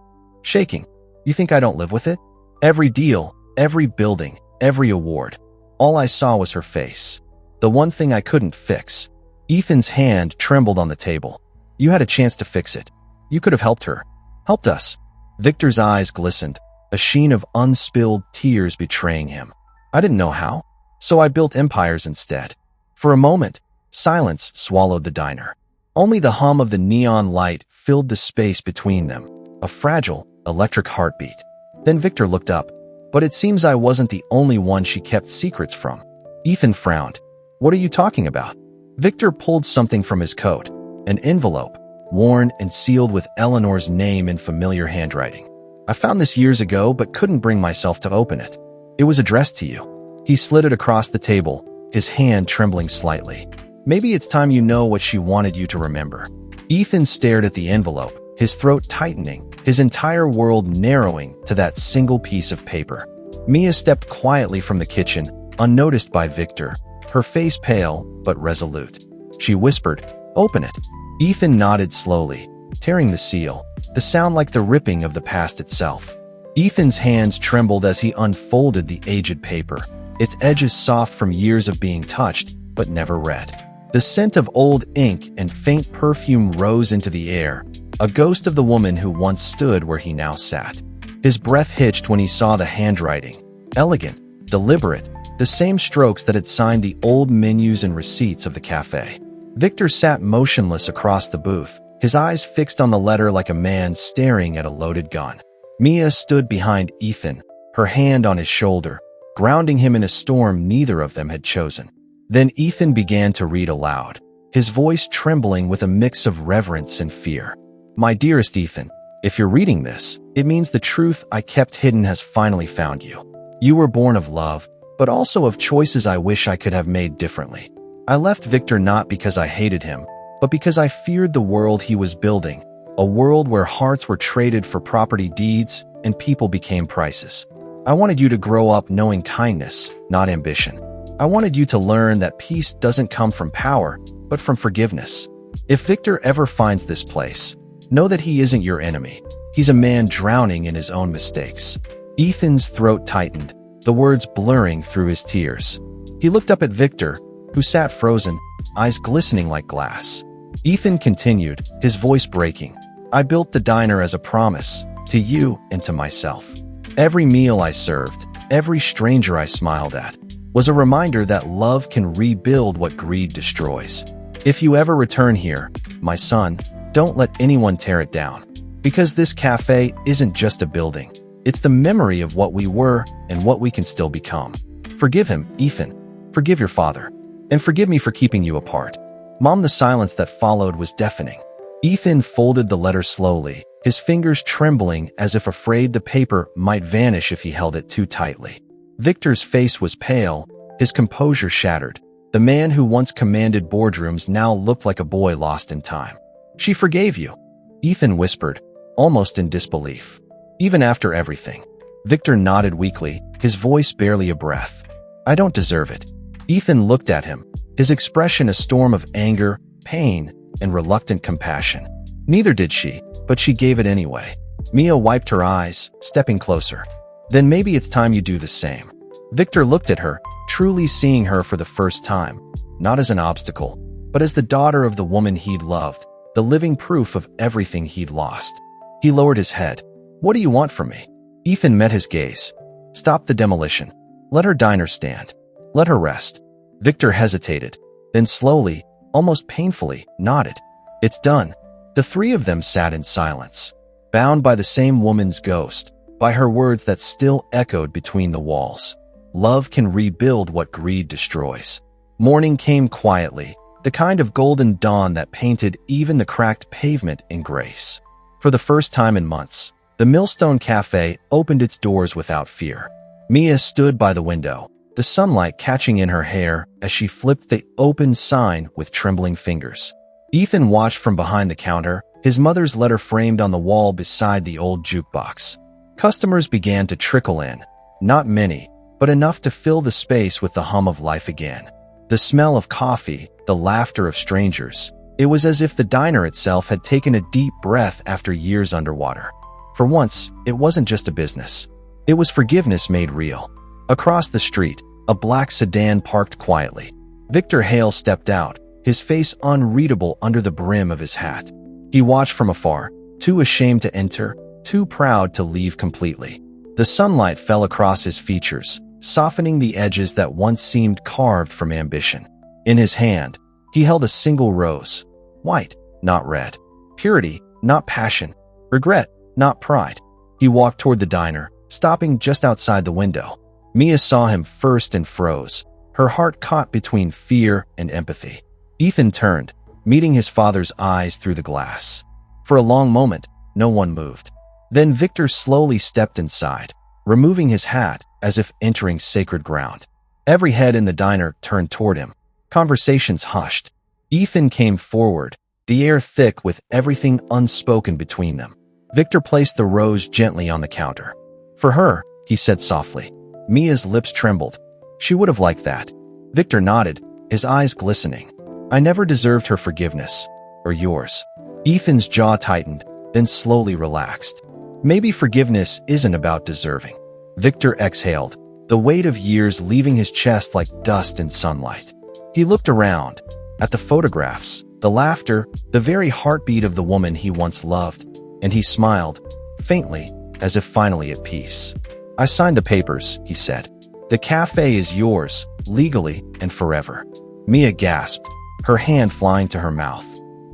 shaking. You think I don't live with it? Every deal, every building, every award. All I saw was her face. The one thing I couldn't fix. Ethan's hand trembled on the table. You had a chance to fix it. You could have helped her. Helped us. Victor's eyes glistened, a sheen of unspilled tears betraying him. I didn't know how, so I built empires instead. For a moment, silence swallowed the diner. Only the hum of the neon light filled the space between them, a fragile, electric heartbeat. Then Victor looked up. But it seems I wasn't the only one she kept secrets from. Ethan frowned. What are you talking about? Victor pulled something from his coat, an envelope, worn and sealed with Eleanor's name in familiar handwriting. I found this years ago but couldn't bring myself to open it. It was addressed to you. He slid it across the table, his hand trembling slightly. Maybe it's time you know what she wanted you to remember. Ethan stared at the envelope, his throat tightening, his entire world narrowing to that single piece of paper. Mia stepped quietly from the kitchen, unnoticed by Victor, her face pale but resolute. She whispered, "Open it." Ethan nodded slowly, tearing the seal, the sound like the ripping of the past itself. Ethan's hands trembled as he unfolded the aged paper, its edges soft from years of being touched but never read. The scent of old ink and faint perfume rose into the air, a ghost of the woman who once stood where he now sat. His breath hitched when he saw the handwriting. Elegant, deliberate, the same strokes that had signed the old menus and receipts of the cafe. Victor sat motionless across the booth, his eyes fixed on the letter like a man staring at a loaded gun. Mia stood behind Ethan, her hand on his shoulder, grounding him in a storm neither of them had chosen. Then Ethan began to read aloud, his voice trembling with a mix of reverence and fear. My dearest Ethan, if you're reading this, it means the truth I kept hidden has finally found you. You were born of love, but also of choices I wish I could have made differently. I left Victor not because I hated him, but because I feared the world he was building, a world where hearts were traded for property deeds and people became prices. I wanted you to grow up knowing kindness, not ambition. I wanted you to learn that peace doesn't come from power, but from forgiveness. If Victor ever finds this place, know that he isn't your enemy. He's a man drowning in his own mistakes. Ethan's throat tightened, the words blurring through his tears. He looked up at Victor, who sat frozen, eyes glistening like glass. Ethan continued, his voice breaking. I built the diner as a promise, to you and to myself. Every meal I served, every stranger I smiled at, was a reminder that love can rebuild what greed destroys. If you ever return here, my son, don't let anyone tear it down. Because this cafe isn't just a building. It's the memory of what we were and what we can still become. Forgive him, Ethan. Forgive your father. And forgive me for keeping you apart. Mom, the silence that followed was deafening. Ethan folded the letter slowly, his fingers trembling as if afraid the paper might vanish if he held it too tightly. Victor's face was pale, his composure shattered. The man who once commanded boardrooms now looked like a boy lost in time. She forgave you, Ethan whispered, almost in disbelief. Even after everything. Victor nodded weakly, his voice barely a breath. I don't deserve it. Ethan looked at him, his expression a storm of anger, pain, and reluctant compassion. Neither did she, but she gave it anyway. Mia wiped her eyes, stepping closer. Then maybe it's time you do the same. Victor looked at her, truly seeing her for the first time, not as an obstacle, but as the daughter of the woman he'd loved, the living proof of everything he'd lost. He lowered his head. What do you want from me? Ethan met his gaze. Stop the demolition. Let her diner stand. Let her rest. Victor hesitated, then slowly, almost painfully, nodded. It's done. The three of them sat in silence, bound by the same woman's ghost, by her words that still echoed between the walls. Love can rebuild what greed destroys. Morning came quietly, the kind of golden dawn that painted even the cracked pavement in grace. For the first time in months, the Millstone Cafe opened its doors without fear. Mia stood by the window, the sunlight catching in her hair as she flipped the open sign with trembling fingers. Ethan watched from behind the counter, his mother's letter framed on the wall beside the old jukebox. Customers began to trickle in, not many, but enough to fill the space with the hum of life again. The smell of coffee, the laughter of strangers. It was as if the diner itself had taken a deep breath after years underwater. For once, it wasn't just a business. It was forgiveness made real. Across the street, a black sedan parked quietly. Victor Hale stepped out, his face unreadable under the brim of his hat. He watched from afar, too ashamed to enter, too proud to leave completely. The sunlight fell across his features, softening the edges that once seemed carved from ambition. In his hand, he held a single rose. White, not red. Purity, not passion. Regret, not pride. He walked toward the diner, stopping just outside the window. Mia saw him first and froze, her heart caught between fear and empathy. Ethan turned, meeting his father's eyes through the glass. For a long moment, no one moved. Then Victor slowly stepped inside, removing his hat as if entering sacred ground. Every head in the diner turned toward him. Conversations hushed. Ethan came forward, the air thick with everything unspoken between them. Victor placed the rose gently on the counter. For her, he said softly. Mia's lips trembled. She would have liked that. Victor nodded, his eyes glistening. I never deserved her forgiveness, or yours. Ethan's jaw tightened, then slowly relaxed. Maybe forgiveness isn't about deserving. Victor exhaled, the weight of years leaving his chest like dust in sunlight. He looked around, at the photographs, the laughter, the very heartbeat of the woman he once loved, and he smiled, faintly, as if finally at peace. I signed the papers, he said. The cafe is yours, legally and forever. Mia gasped, her hand flying to her mouth.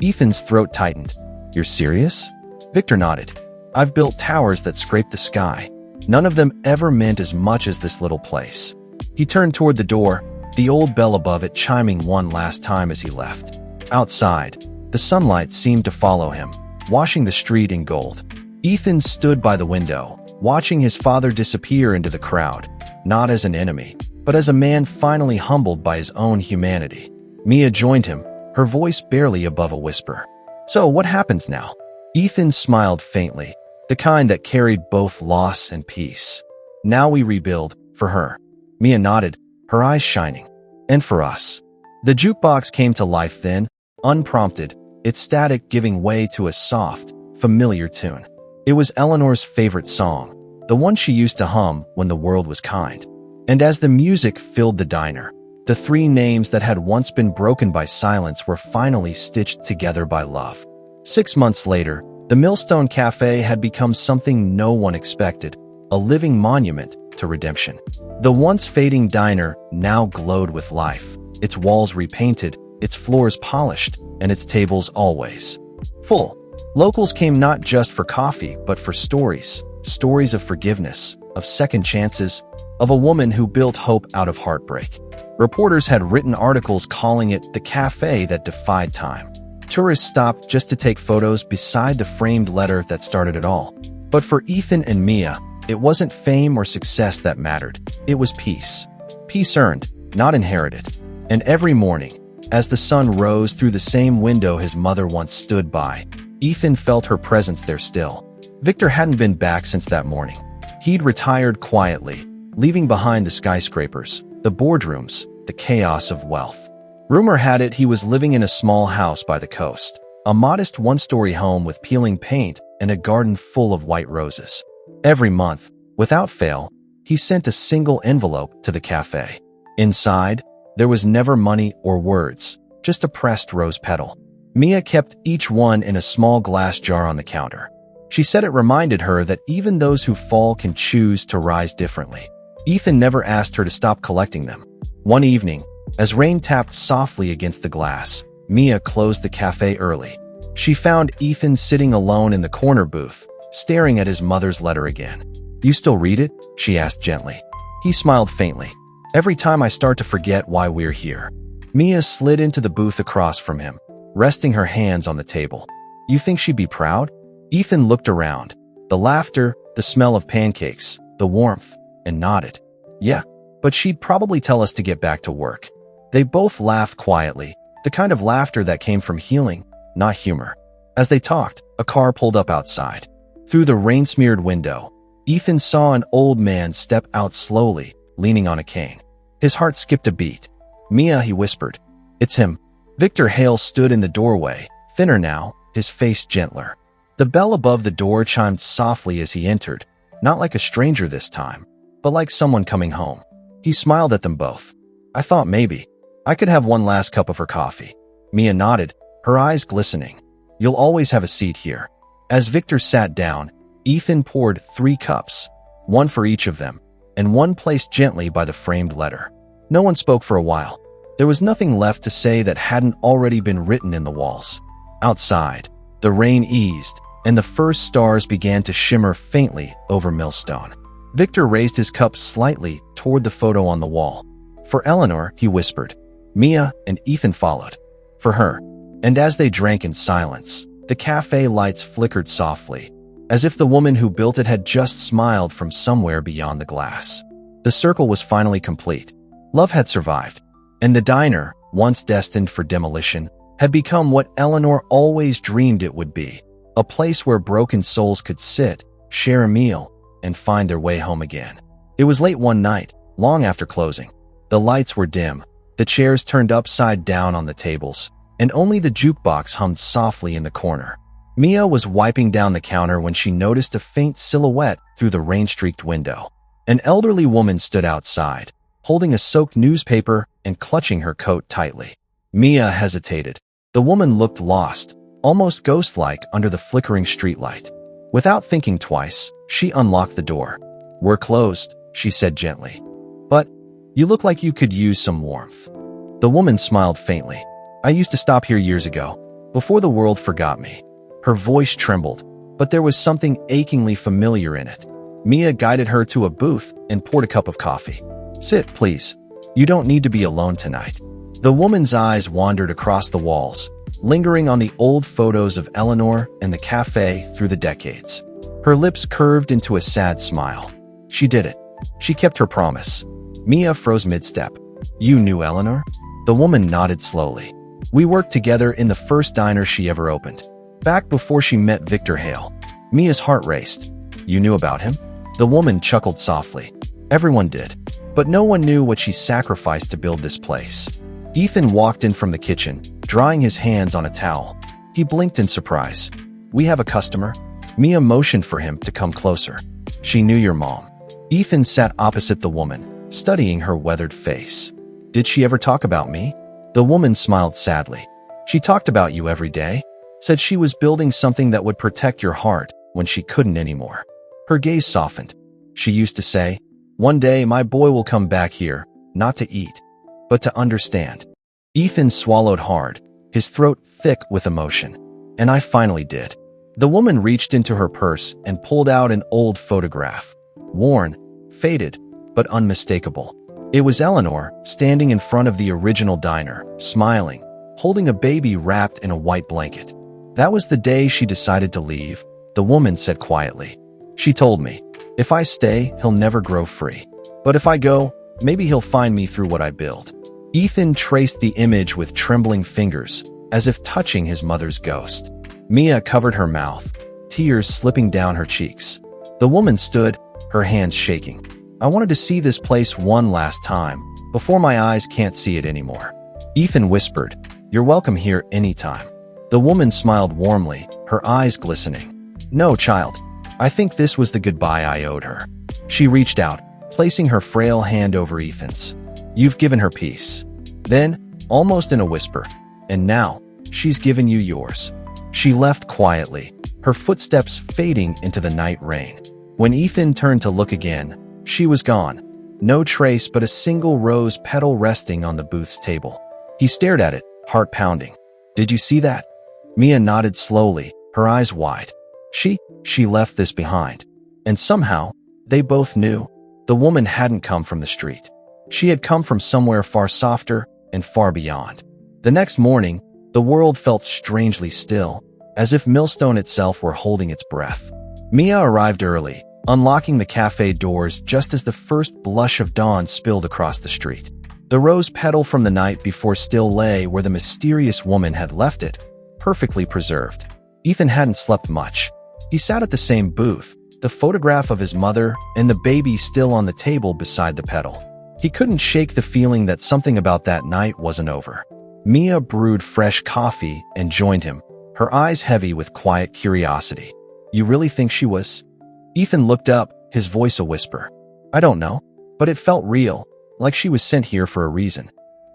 Ethan's throat tightened. You're serious? Victor nodded. I've built towers that scrape the sky. None of them ever meant as much as this little place. He turned toward the door, the old bell above it chiming one last time as he left. Outside, the sunlight seemed to follow him, washing the street in gold. Ethan stood by the window, watching his father disappear into the crowd, not as an enemy, but as a man finally humbled by his own humanity. Mia joined him, her voice barely above a whisper. So what happens now? Ethan smiled faintly, the kind that carried both loss and peace. Now we rebuild, for her. Mia nodded, her eyes shining. And for us. The jukebox came to life then, unprompted, its static giving way to a soft, familiar tune. It was Eleanor's favorite song, the one she used to hum when the world was kind. And as the music filled the diner, the three names that had once been broken by silence were finally stitched together by love. 6 months later, the Millstone Cafe had become something no one expected, a living monument to redemption. The once fading diner now glowed with life, its walls repainted, its floors polished, and its tables always full. Locals came not just for coffee, but for stories of forgiveness, of second chances, of a woman who built hope out of heartbreak. Reporters had written articles calling it the cafe that defied time. Tourists stopped just to take photos beside the framed letter that started it all. But for Ethan and Mia, it wasn't fame or success that mattered. It was peace. Peace earned, not inherited. And every morning, as the sun rose through the same window his mother once stood by, Ethan felt her presence there still. Victor hadn't been back since that morning. He'd retired quietly, leaving behind the skyscrapers, the boardrooms, the chaos of wealth. Rumor had it he was living in a small house by the coast, a modest one-story home with peeling paint and a garden full of white roses. Every month, without fail, he sent a single envelope to the cafe. Inside, there was never money or words, just a pressed rose petal. Mia kept each one in a small glass jar on the counter. She said it reminded her that even those who fall can choose to rise differently. Ethan never asked her to stop collecting them. One evening, as rain tapped softly against the glass, Mia closed the cafe early. She found Ethan sitting alone in the corner booth, staring at his mother's letter again. "You still read it?" she asked gently. He smiled faintly. "Every time I start to forget why we're here." Mia slid into the booth across from him, resting her hands on the table. "You think she'd be proud?" Ethan looked around. The laughter, the smell of pancakes, the warmth, and nodded. "Yeah, but she'd probably tell us to get back to work." They both laughed quietly, the kind of laughter that came from healing, not humor. As they talked, a car pulled up outside. Through the rain-smeared window, Ethan saw an old man step out slowly, leaning on a cane. His heart skipped a beat. "Mia," he whispered. "It's him." Victor Hale stood in the doorway, thinner now, his face gentler. The bell above the door chimed softly as he entered, not like a stranger this time, but like someone coming home. He smiled at them both. "I thought maybe I could have one last cup of her coffee." Mia nodded, her eyes glistening. "You'll always have a seat here." As Victor sat down, Ethan poured 3 cups, one for each of them, and one placed gently by the framed letter. No one spoke for a while. There was nothing left to say that hadn't already been written in the walls. Outside, the rain eased, and the first stars began to shimmer faintly over Millstone. Victor raised his cup slightly toward the photo on the wall. "For Eleanor," he whispered. Mia and Ethan followed. "For her." And as they drank in silence, the cafe lights flickered softly, as if the woman who built it had just smiled from somewhere beyond the glass. The circle was finally complete. Love had survived, and the diner, once destined for demolition, had become what Eleanor always dreamed it would be, a place where broken souls could sit, share a meal, and find their way home again. It was late one night, long after closing. The lights were dim, the chairs turned upside down on the tables, and only the jukebox hummed softly in the corner. Mia was wiping down the counter when she noticed a faint silhouette through the rain-streaked window. An elderly woman stood outside, holding a soaked newspaper and clutching her coat tightly. Mia hesitated. The woman looked lost, almost ghost-like under the flickering streetlight. Without thinking twice, she unlocked the door. "We're closed," she said gently. "But you look like you could use some warmth." The woman smiled faintly. "I used to stop here years ago, before the world forgot me." Her voice trembled, but there was something achingly familiar in it. Mia guided her to a booth and poured a cup of coffee. "Sit, please. You don't need to be alone tonight." The woman's eyes wandered across the walls, lingering on the old photos of Eleanor and the cafe through the decades. Her lips curved into a sad smile. She did it. She kept her promise. Mia froze mid-step. "You knew Eleanor?" The woman nodded slowly. "We worked together in the first diner she ever opened, back before she met Victor Hale." Mia's heart raced. "You knew about him?" The woman chuckled softly. "Everyone did, but no one knew what she sacrificed to build this place." Ethan walked in from the kitchen, drying his hands on a towel. He blinked in surprise. "We have a customer." Mia motioned for him to come closer. "She knew your mom." Ethan sat opposite the woman, studying her weathered face. "Did she ever talk about me?" The woman smiled sadly. "She talked about you every day, said she was building something that would protect your heart when she couldn't anymore." Her gaze softened. "She used to say, 'One day my boy will come back here, not to eat, but to understand.'" Ethan swallowed hard, his throat thick with emotion. "And I finally did." The woman reached into her purse and pulled out an old photograph. Worn, faded, but unmistakable. It was Eleanor, standing in front of the original diner, smiling, holding a baby wrapped in a white blanket. "That was the day she decided to leave," the woman said quietly. "She told me, if I stay, he'll never grow free. But if I go, maybe he'll find me through what I build." Ethan traced the image with trembling fingers, as if touching his mother's ghost. Mia covered her mouth, tears slipping down her cheeks. The woman stood, her hands shaking. "I wanted to see this place one last time, before my eyes can't see it anymore." Ethan whispered, "You're welcome here anytime." The woman smiled warmly, her eyes glistening. "No, child. I think this was the goodbye I owed her." She reached out, placing her frail hand over Ethan's. "You've given her peace." Then, almost in a whisper, "And now, she's given you yours." She left quietly, her footsteps fading into the night rain. When Ethan turned to look again, she was gone. No trace but a single rose petal resting on the booth's table. He stared at it, heart pounding. "Did you see that?" Mia nodded slowly, her eyes wide. She left this behind. And somehow, they both knew. The woman hadn't come from the street. She had come from somewhere far softer and far beyond. The next morning, the world felt strangely still, as if Millstone itself were holding its breath. Mia arrived early, unlocking the cafe doors just as the first blush of dawn spilled across the street. The rose petal from the night before still lay where the mysterious woman had left it, perfectly preserved. Ethan hadn't slept much. He sat at the same booth, the photograph of his mother and the baby still on the table beside the petal. He couldn't shake the feeling that something about that night wasn't over. Mia brewed fresh coffee and joined him, her eyes heavy with quiet curiosity. "You really think she was?" Ethan looked up, his voice a whisper. "I don't know, but it felt real, like she was sent here for a reason."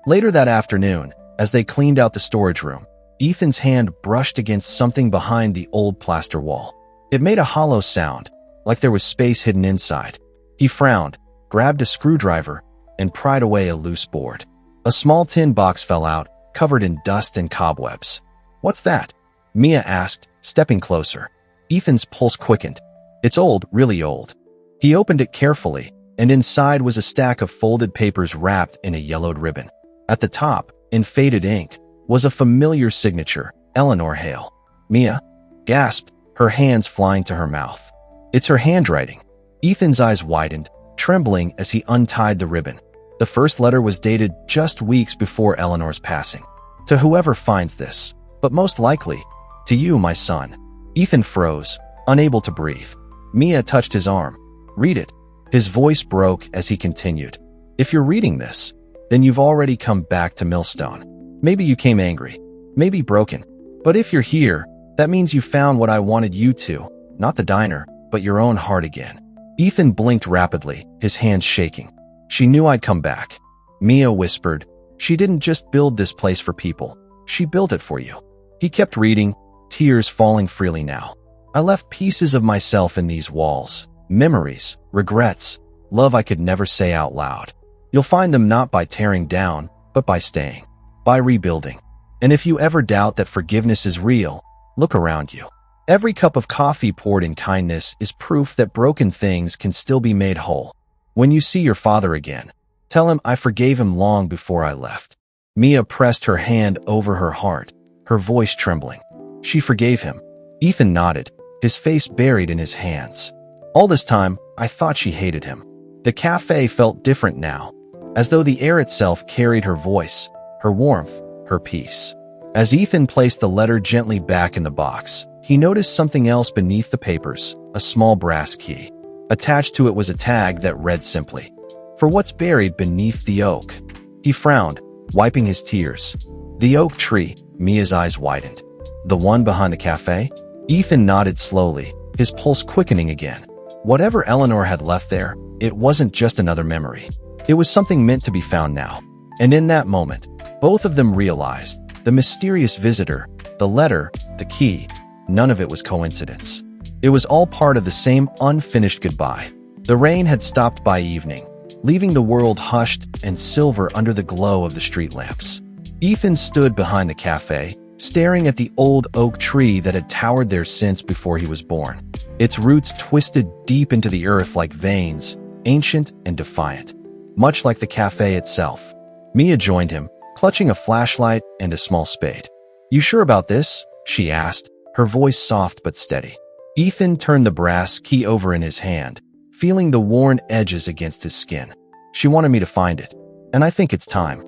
Later that afternoon, as they cleaned out the storage room, Ethan's hand brushed against something behind the old plaster wall. It made a hollow sound, like there was space hidden inside. He frowned, grabbed a screwdriver, and pried away a loose board. A small tin box fell out, covered in dust and cobwebs. "What's that?" Mia asked, stepping closer. Ethan's pulse quickened. "It's old, really old." He opened it carefully, and inside was a stack of folded papers wrapped in a yellowed ribbon. At the top, in faded ink, was a familiar signature, Eleanor Hale. Mia gasped, her hands flying to her mouth. "It's her handwriting." Ethan's eyes widened, trembling as he untied the ribbon. The first letter was dated just weeks before Eleanor's passing. "To whoever finds this, but most likely, to you, my son." Ethan froze, unable to breathe. Mia touched his arm. "Read it." His voice broke as he continued. "If you're reading this, then you've already come back to Millstone. Maybe you came angry, maybe broken. But if you're here, that means you found what I wanted you to, not the diner, but your own heart again." Ethan blinked rapidly, his hands shaking. "She knew I'd come back." Mia whispered, "She didn't just build this place for people. She built it for you." He kept reading, tears falling freely now. "I left pieces of myself in these walls. Memories, regrets, love I could never say out loud. You'll find them not by tearing down, but by staying, by rebuilding. And if you ever doubt that forgiveness is real, look around you. Every cup of coffee poured in kindness is proof that broken things can still be made whole. When you see your father again, tell him I forgave him long before I left." Mia pressed her hand over her heart, her voice trembling. "She forgave him." Ethan nodded, his face buried in his hands. "All this time, I thought she hated him." The cafe felt different now, as though the air itself carried her voice, her warmth, her peace. As Ethan placed the letter gently back in the box, he noticed something else beneath the papers, a small brass key. Attached to it was a tag that read simply, "For what's buried beneath the oak." He frowned, wiping his tears. "The oak tree," Mia's eyes widened. "The one behind the cafe?" Ethan nodded slowly, his pulse quickening again. Whatever Eleanor had left there, it wasn't just another memory. It was something meant to be found now. And in that moment, both of them realized, the mysterious visitor, the letter, the key, none of it was coincidence. It was all part of the same unfinished goodbye. The rain had stopped by evening, leaving the world hushed and silver under the glow of the street lamps. Ethan stood behind the cafe, staring at the old oak tree that had towered there since before he was born. Its roots twisted deep into the earth like veins, ancient and defiant, much like the cafe itself. Mia joined him, clutching a flashlight and a small spade. "You sure about this?" she asked, her voice soft but steady. Ethan turned the brass key over in his hand, feeling the worn edges against his skin. "She wanted me to find it, and I think it's time."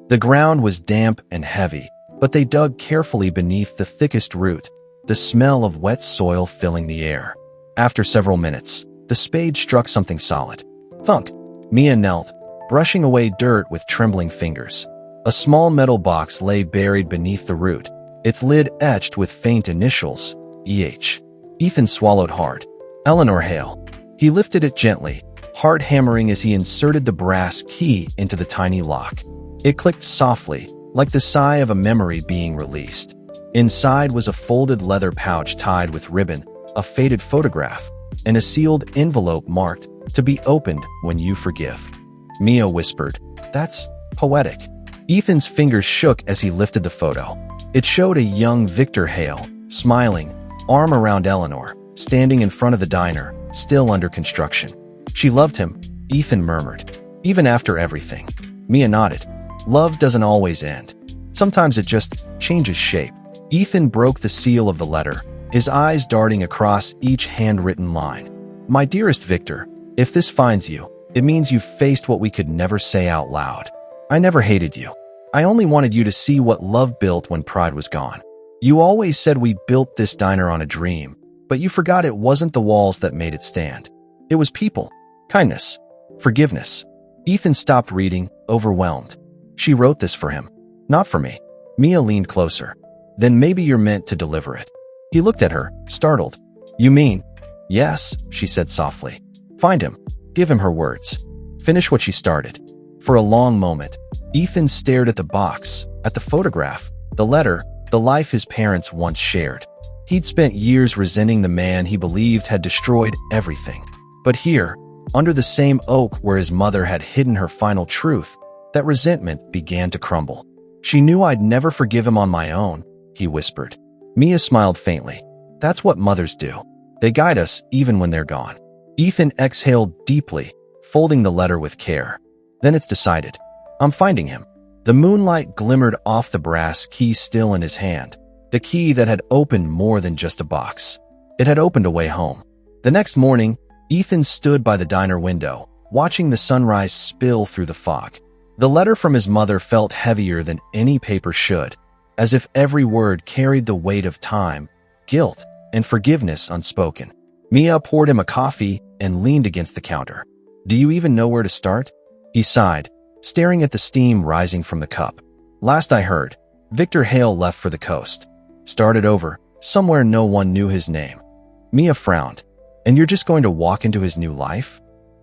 The ground was damp and heavy, but they dug carefully beneath the thickest root, the smell of wet soil filling the air. After several minutes, the spade struck something solid. Thunk! Mia knelt, brushing away dirt with trembling fingers. A small metal box lay buried beneath the root, its lid etched with faint initials, EH. Ethan swallowed hard. "Eleanor Hale." He lifted it gently, heart hammering as he inserted the brass key into the tiny lock. It clicked softly, like the sigh of a memory being released. Inside was a folded leather pouch tied with ribbon, a faded photograph, and a sealed envelope marked, "To be opened when you forgive." Mia whispered, "That's poetic." Ethan's fingers shook as he lifted the photo. It showed a young Victor Hale, smiling, arm around Eleanor, standing in front of the diner, still under construction. "She loved him," Ethan murmured. "Even after everything." Mia nodded. "Love doesn't always end. Sometimes it just changes shape." Ethan broke the seal of the letter, his eyes darting across each handwritten line. "My dearest Victor, if this finds you, it means you've faced what we could never say out loud. I never hated you. I only wanted you to see what love built when pride was gone. You always said we built this diner on a dream, but you forgot it wasn't the walls that made it stand. It was people, kindness, forgiveness." Ethan stopped reading, overwhelmed. "She wrote this for him, not for me." Mia leaned closer. "Then maybe you're meant to deliver it." He looked at her, startled. "You mean?" "Yes," she said softly. "Find him. Give him her words. Finish what she started." For a long moment, Ethan stared at the box, at the photograph, the letter, the life his parents once shared. He'd spent years resenting the man he believed had destroyed everything. But here, under the same oak where his mother had hidden her final truth, that resentment began to crumble. "She knew I'd never forgive him on my own," he whispered. Mia smiled faintly. "That's what mothers do. They guide us even when they're gone." Ethan exhaled deeply, folding the letter with care. "Then it's decided. I'm finding him." The moonlight glimmered off the brass key still in his hand, the key that had opened more than just a box. It had opened a way home. The next morning, Ethan stood by the diner window, watching the sunrise spill through the fog. The letter from his mother felt heavier than any paper should, as if every word carried the weight of time, guilt, and forgiveness unspoken. Mia poured him a coffee and leaned against the counter. "Do you even know where to start?" He sighed, staring at the steam rising from the cup. "Last I heard, Victor Hale left for the coast. Started over, somewhere no one knew his name." Mia frowned. "And you're just going to walk into his new life?"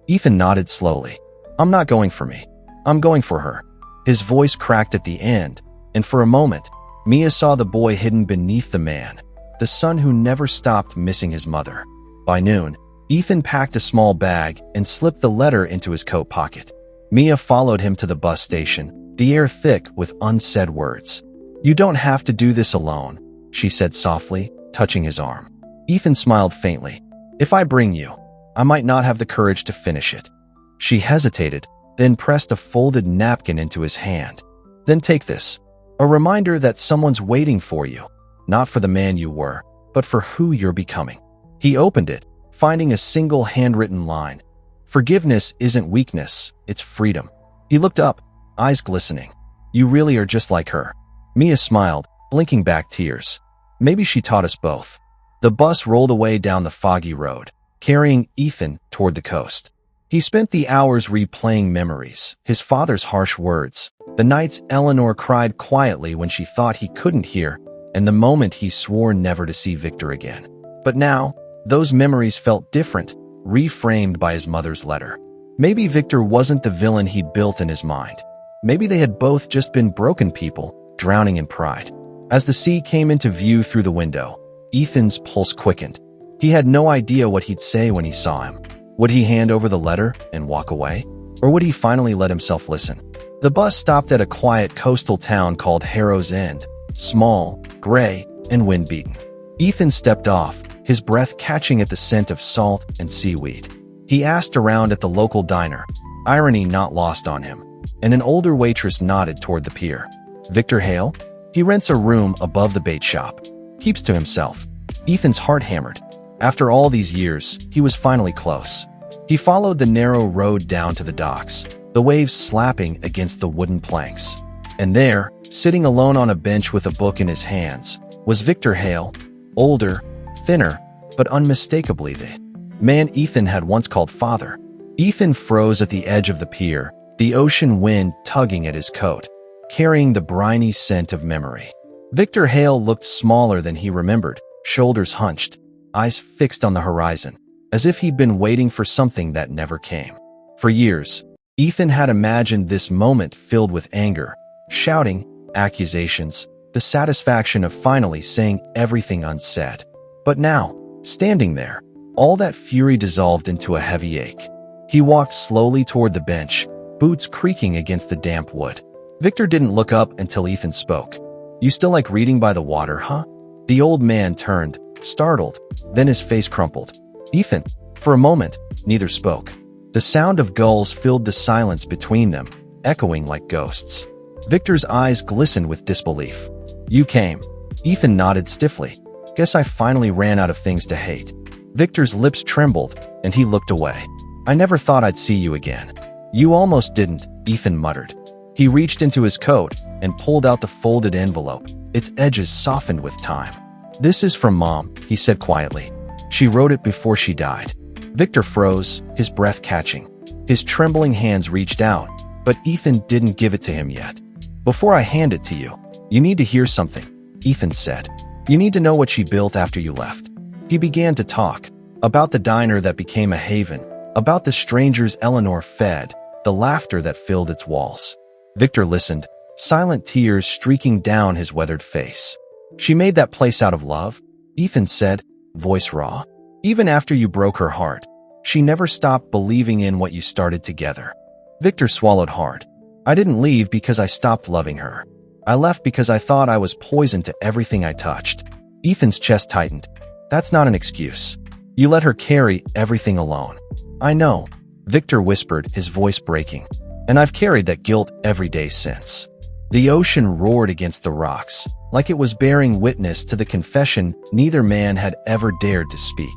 Ethan nodded slowly. "I'm not going for me. I'm going for her." His voice cracked at the end, and for a moment, Mia saw the boy hidden beneath the man, the son who never stopped missing his mother. By noon, Ethan packed a small bag and slipped the letter into his coat pocket. Mia followed him to the bus station, the air thick with unsaid words. "You don't have to do this alone," she said softly, touching his arm. Ethan smiled faintly. "If I bring you, I might not have the courage to finish it." She hesitated, then pressed a folded napkin into his hand. "Then take this. A reminder that someone's waiting for you, not for the man you were, but for who you're becoming." He opened it, finding a single handwritten line. "Forgiveness isn't weakness, it's freedom." He looked up, eyes glistening. "You really are just like her." Mia smiled, blinking back tears. "Maybe she taught us both." The bus rolled away down the foggy road, carrying Ethan toward the coast. He spent the hours replaying memories, his father's harsh words, the nights Eleanor cried quietly when she thought he couldn't hear, and the moment he swore never to see Victor again. But now, those memories felt different, reframed by his mother's letter. Maybe Victor wasn't the villain he'd built in his mind. Maybe they had both just been broken people, drowning in pride. As the sea came into view through the window, Ethan's pulse quickened. He had no idea what he'd say when he saw him. Would he hand over the letter and walk away? Or would he finally let himself listen? The bus stopped at a quiet coastal town called Harrow's End, small, gray, and wind-beaten. Ethan stepped off, his breath catching at the scent of salt and seaweed. He asked around at the local diner, irony not lost on him, and an older waitress nodded toward the pier. "Victor Hale? He rents a room above the bait shop. Keeps to himself." Ethan's heart hammered. After all these years, he was finally close. He followed the narrow road down to the docks, the waves slapping against the wooden planks. And there, sitting alone on a bench with a book in his hands, was Victor Hale, older, thinner, but unmistakably the man Ethan had once called father. Ethan froze at the edge of the pier, the ocean wind tugging at his coat, carrying the briny scent of memory. Victor Hale looked smaller than he remembered, shoulders hunched, eyes fixed on the horizon, as if he'd been waiting for something that never came. For years, Ethan had imagined this moment filled with anger, shouting, accusations, the satisfaction of finally saying everything unsaid. But now, standing there, all that fury dissolved into a heavy ache. He walked slowly toward the bench, boots creaking against the damp wood. Victor didn't look up until Ethan spoke. "You still like reading by the water, huh?" The old man turned, startled, then his face crumpled. "Ethan." For a moment, neither spoke. The sound of gulls filled the silence between them, echoing like ghosts. Victor's eyes glistened with disbelief. "You came." Ethan nodded stiffly. "Guess I finally ran out of things to hate." Victor's lips trembled, and he looked away. "I never thought I'd see you again." "You almost didn't," Ethan muttered. He reached into his coat and pulled out the folded envelope, its edges softened with time. "This is from Mom," he said quietly. "She wrote it before she died." Victor froze, his breath catching. His trembling hands reached out, but Ethan didn't give it to him yet. "Before I hand it to you, you need to hear something," Ethan said. "You need to know what she built after you left." He began to talk about the diner that became a haven, about the strangers Eleanor fed, the laughter that filled its walls. Victor listened, silent tears streaking down his weathered face. "She made that place out of love," Ethan said, voice raw. "Even after you broke her heart, she never stopped believing in what you started together." Victor swallowed hard. "I didn't leave because I stopped loving her. I left because I thought I was poison to everything I touched." Ethan's chest tightened. "That's not an excuse. You let her carry everything alone." "I know," Victor whispered, his voice breaking. "And I've carried that guilt every day since." The ocean roared against the rocks, like it was bearing witness to the confession neither man had ever dared to speak.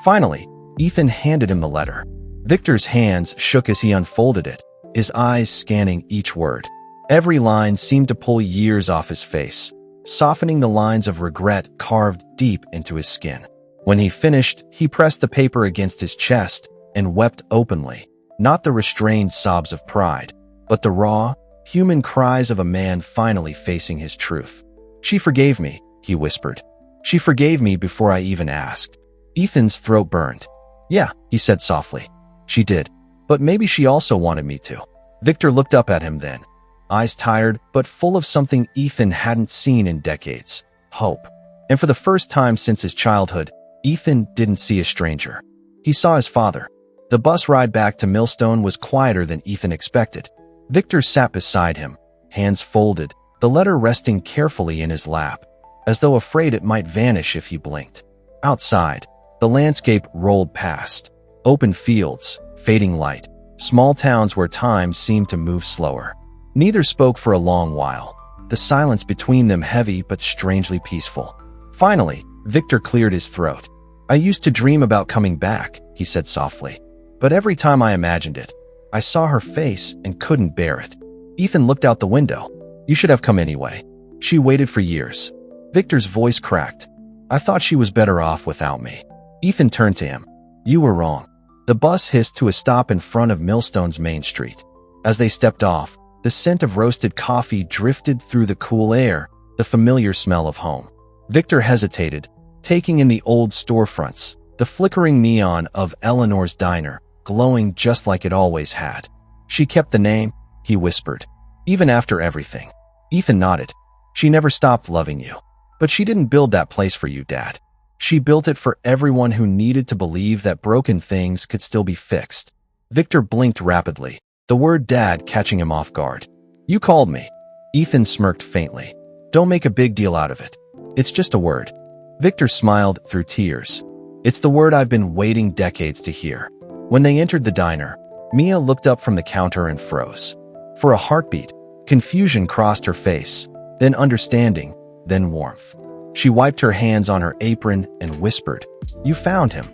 Finally, Ethan handed him the letter. Victor's hands shook as he unfolded it, his eyes scanning each word. Every line seemed to pull years off his face, softening the lines of regret carved deep into his skin. When he finished, he pressed the paper against his chest and wept openly, not the restrained sobs of pride, but the raw, human cries of a man finally facing his truth. "She forgave me," he whispered. "She forgave me before I even asked." Ethan's throat burned. "Yeah," he said softly. "She did. But maybe she also wanted me to." Victor looked up at him then, eyes tired but full of something Ethan hadn't seen in decades: hope. And for the first time since his childhood, Ethan didn't see a stranger. He saw his father. The bus ride back to Millstone was quieter than Ethan expected. Victor sat beside him, hands folded, the letter resting carefully in his lap, as though afraid it might vanish if he blinked. Outside, the landscape rolled past. Open fields, fading light, small towns where time seemed to move slower. Neither spoke for a long while, the silence between them heavy but strangely peaceful. Finally, Victor cleared his throat. "I used to dream about coming back," he said softly. "But every time I imagined it, I saw her face and couldn't bear it." Ethan looked out the window. "You should have come anyway. She waited for years." Victor's voice cracked. "I thought she was better off without me." Ethan turned to him. "You were wrong." The bus hissed to a stop in front of Millstone's main street. As they stepped off, the scent of roasted coffee drifted through the cool air, the familiar smell of home. Victor hesitated, taking in the old storefronts, the flickering neon of Eleanor's diner, glowing just like it always had. "She kept the name," he whispered. "Even after everything." Ethan nodded. "She never stopped loving you. But she didn't build that place for you, Dad. She built it for everyone who needed to believe that broken things could still be fixed." Victor blinked rapidly, the word Dad catching him off guard. "You called me." Ethan smirked faintly. "Don't make a big deal out of it. It's just a word." Victor smiled through tears. "It's the word I've been waiting decades to hear." When they entered the diner, Mia looked up from the counter and froze. For a heartbeat, confusion crossed her face, then understanding, then warmth. She wiped her hands on her apron and whispered, "You found him."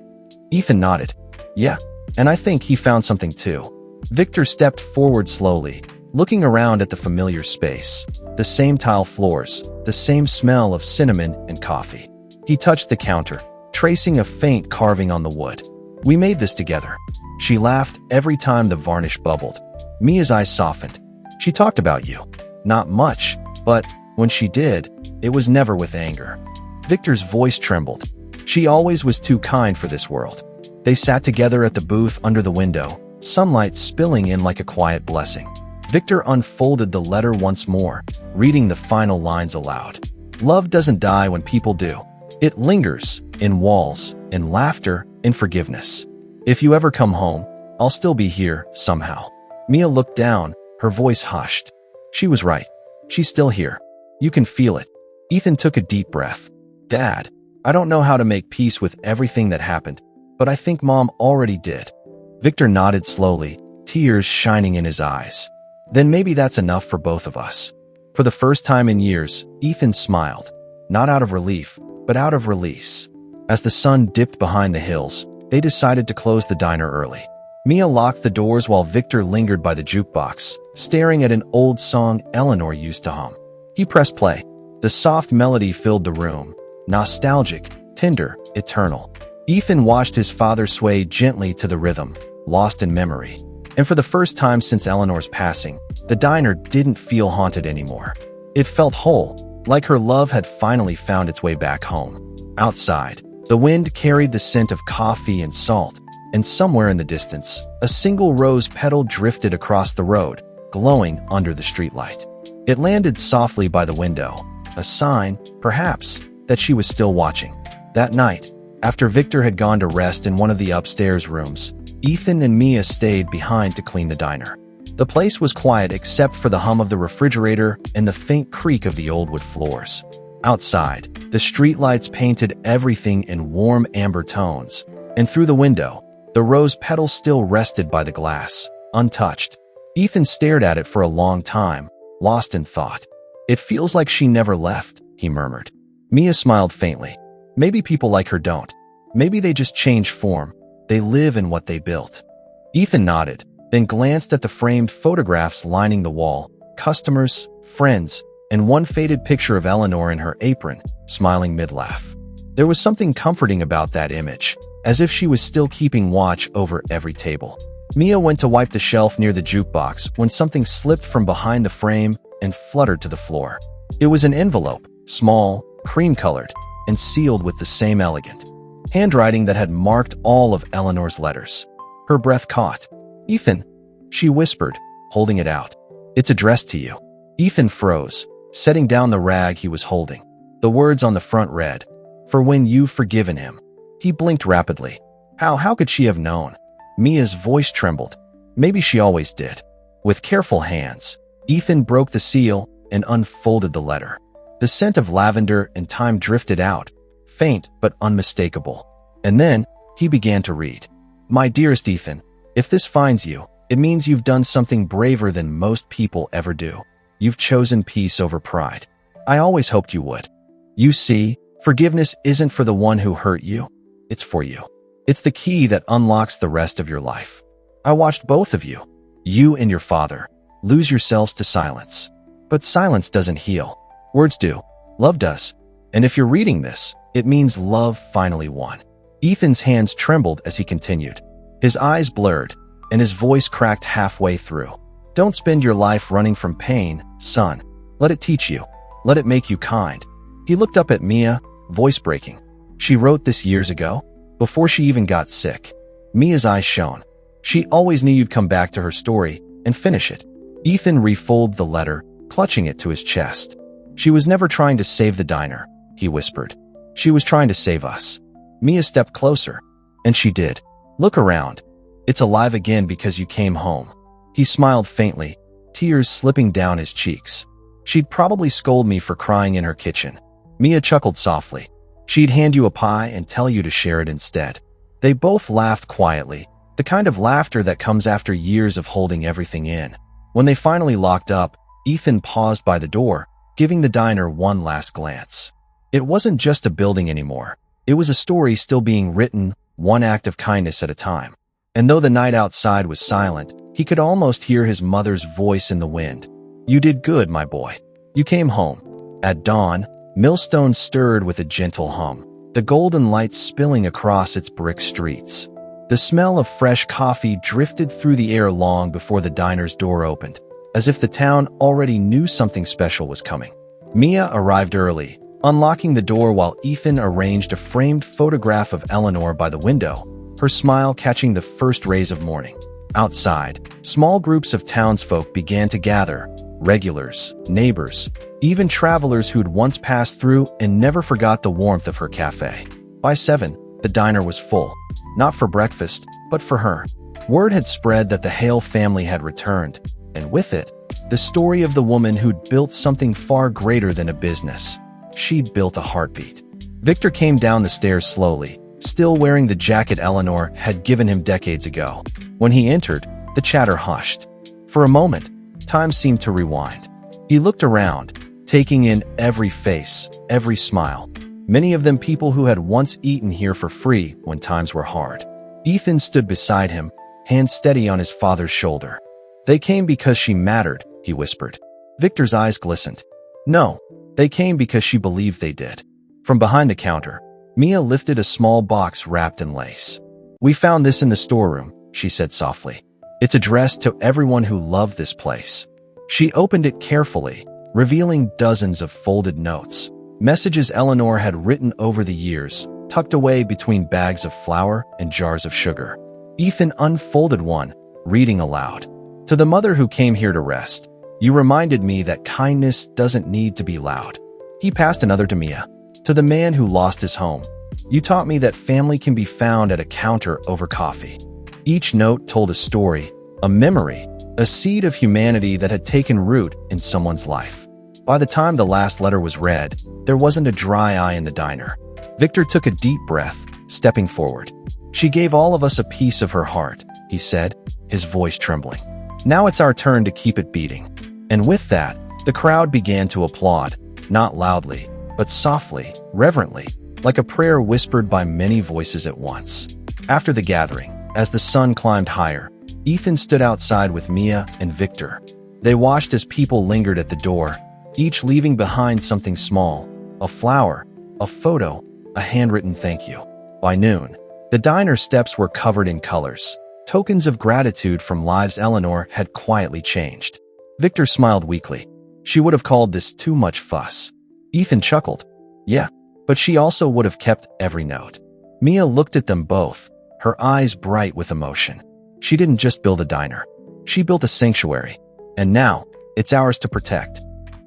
Ethan nodded. "Yeah, and I think he found something too." Victor stepped forward slowly, looking around at the familiar space. The same tile floors, the same smell of cinnamon and coffee. He touched the counter, tracing a faint carving on the wood. "We made this together." She laughed every time the varnish bubbled. Mia's eyes softened. "She talked about you." "Not much, but when she did, it was never with anger." Victor's voice trembled. "She always was too kind for this world." They sat together at the booth under the window, sunlight spilling in like a quiet blessing. Victor unfolded the letter once more, reading the final lines aloud. Love doesn't die when people do. It lingers, in walls, in laughter, in forgiveness. If you ever come home, I'll still be here, somehow. Mia looked down, her voice hushed. She was right. She's still here. You can feel it. Ethan took a deep breath. Dad, I don't know how to make peace with everything that happened, but I think Mom already did. Victor nodded slowly, tears shining in his eyes. Then maybe that's enough for both of us. For the first time in years, Ethan smiled, not out of relief, but out of release. As the sun dipped behind the hills, they decided to close the diner early. Mia locked the doors while Victor lingered by the jukebox, staring at an old song Eleanor used to hum. He pressed play. The soft melody filled the room, nostalgic, tender, eternal. Ethan watched his father sway gently to the rhythm, lost in memory. And for the first time since Eleanor's passing, the diner didn't feel haunted anymore. It felt whole, like her love had finally found its way back home. Outside, the wind carried the scent of coffee and salt, and somewhere in the distance, a single rose petal drifted across the road, glowing under the streetlight. It landed softly by the window, a sign, perhaps, that she was still watching. That night, after Victor had gone to rest in one of the upstairs rooms, Ethan and Mia stayed behind to clean the diner. The place was quiet except for the hum of the refrigerator and the faint creak of the old wood floors. Outside, the streetlights painted everything in warm amber tones, and through the window, the rose petals still rested by the glass, untouched. Ethan stared at it for a long time, lost in thought. It feels like she never left, he murmured. Mia smiled faintly. Maybe people like her don't. Maybe they just change form. They live in what they built. Ethan nodded, then glanced at the framed photographs lining the wall, customers, friends, and one faded picture of Eleanor in her apron, smiling mid-laugh. There was something comforting about that image, as if she was still keeping watch over every table. Mia went to wipe the shelf near the jukebox when something slipped from behind the frame and fluttered to the floor. It was an envelope, small, cream-colored, and sealed with the same elegant handwriting that had marked all of Eleanor's letters. Her breath caught. Ethan, she whispered, holding it out. It's addressed to you. Ethan froze, setting down the rag he was holding. The words on the front read, "For when you've forgiven him." He blinked rapidly. How could she have known? Mia's voice trembled. Maybe she always did. With careful hands, Ethan broke the seal and unfolded the letter. The scent of lavender and thyme drifted out, faint but unmistakable. And then, he began to read. My dearest Ethan, if this finds you, it means you've done something braver than most people ever do. You've chosen peace over pride. I always hoped you would. You see, forgiveness isn't for the one who hurt you. It's for you. It's the key that unlocks the rest of your life. I watched both of you, you and your father, lose yourselves to silence. But silence doesn't heal. Words do. Love does. And if you're reading this, it means love finally won. Ethan's hands trembled as he continued. His eyes blurred, and his voice cracked halfway through. Don't spend your life running from pain, son. Let it teach you. Let it make you kind. He looked up at Mia, voice breaking. She wrote this years ago, before she even got sick. Mia's eyes shone. She always knew you'd come back to her story and finish it. Ethan refolded the letter, clutching it to his chest. She was never trying to save the diner, he whispered. She was trying to save us. Mia stepped closer, and she did. Look around. It's alive again because you came home. He smiled faintly, tears slipping down his cheeks. She'd probably scold me for crying in her kitchen. Mia chuckled softly. She'd hand you a pie and tell you to share it instead. They both laughed quietly, the kind of laughter that comes after years of holding everything in. When they finally locked up, Ethan paused by the door, giving the diner one last glance. It wasn't just a building anymore. It was a story still being written, one act of kindness at a time. And though the night outside was silent, he could almost hear his mother's voice in the wind. You did good, my boy. You came home. At dawn, Millstone stirred with a gentle hum, the golden light spilling across its brick streets. The smell of fresh coffee drifted through the air long before the diner's door opened, as if the town already knew something special was coming. Mia arrived early, unlocking the door while Ethan arranged a framed photograph of Eleanor by the window, her smile catching the first rays of morning. Outside, small groups of townsfolk began to gather, regulars, neighbors, even travelers who'd once passed through and never forgot the warmth of her cafe. By 7, the diner was full, not for breakfast, but for her. Word had spread that the Hale family had returned, and with it, the story of the woman who'd built something far greater than a business. She'd built a heartbeat. Victor came down the stairs slowly, still wearing the jacket Eleanor had given him decades ago. When he entered, the chatter hushed. For a moment, time seemed to rewind. He looked around, taking in every face, every smile. Many of them people who had once eaten here for free when times were hard. Ethan stood beside him, hand steady on his father's shoulder. "They came because she mattered," he whispered. Victor's eyes glistened. "No, they came because she believed they did." From behind the counter, Mia lifted a small box wrapped in lace. "We found this in the storeroom," she said softly. "It's addressed to everyone who loved this place." She opened it carefully, revealing dozens of folded notes. Messages Eleanor had written over the years, tucked away between bags of flour and jars of sugar. Ethan unfolded one, reading aloud. "To the mother who came here to rest, you reminded me that kindness doesn't need to be loud." He passed another to Mia. "To the man who lost his home, you taught me that family can be found at a counter over coffee." Each note told a story, a memory, a seed of humanity that had taken root in someone's life. By the time the last letter was read, there wasn't a dry eye in the diner. Victor took a deep breath, stepping forward. "She gave all of us a piece of her heart," he said, his voice trembling. "Now it's our turn to keep it beating." And with that, the crowd began to applaud, not loudly, but softly, reverently, like a prayer whispered by many voices at once. After the gathering, as the sun climbed higher, Ethan stood outside with Mia and Victor. They watched as people lingered at the door, each leaving behind something small, a flower, a photo, a handwritten thank you. By noon, the diner steps were covered in colors, tokens of gratitude from lives Eleanor had quietly changed. Victor smiled weakly. She would have called this too much fuss. Ethan chuckled. Yeah, but she also would have kept every note. Mia looked at them both, her eyes bright with emotion. She didn't just build a diner. She built a sanctuary. And now, it's ours to protect.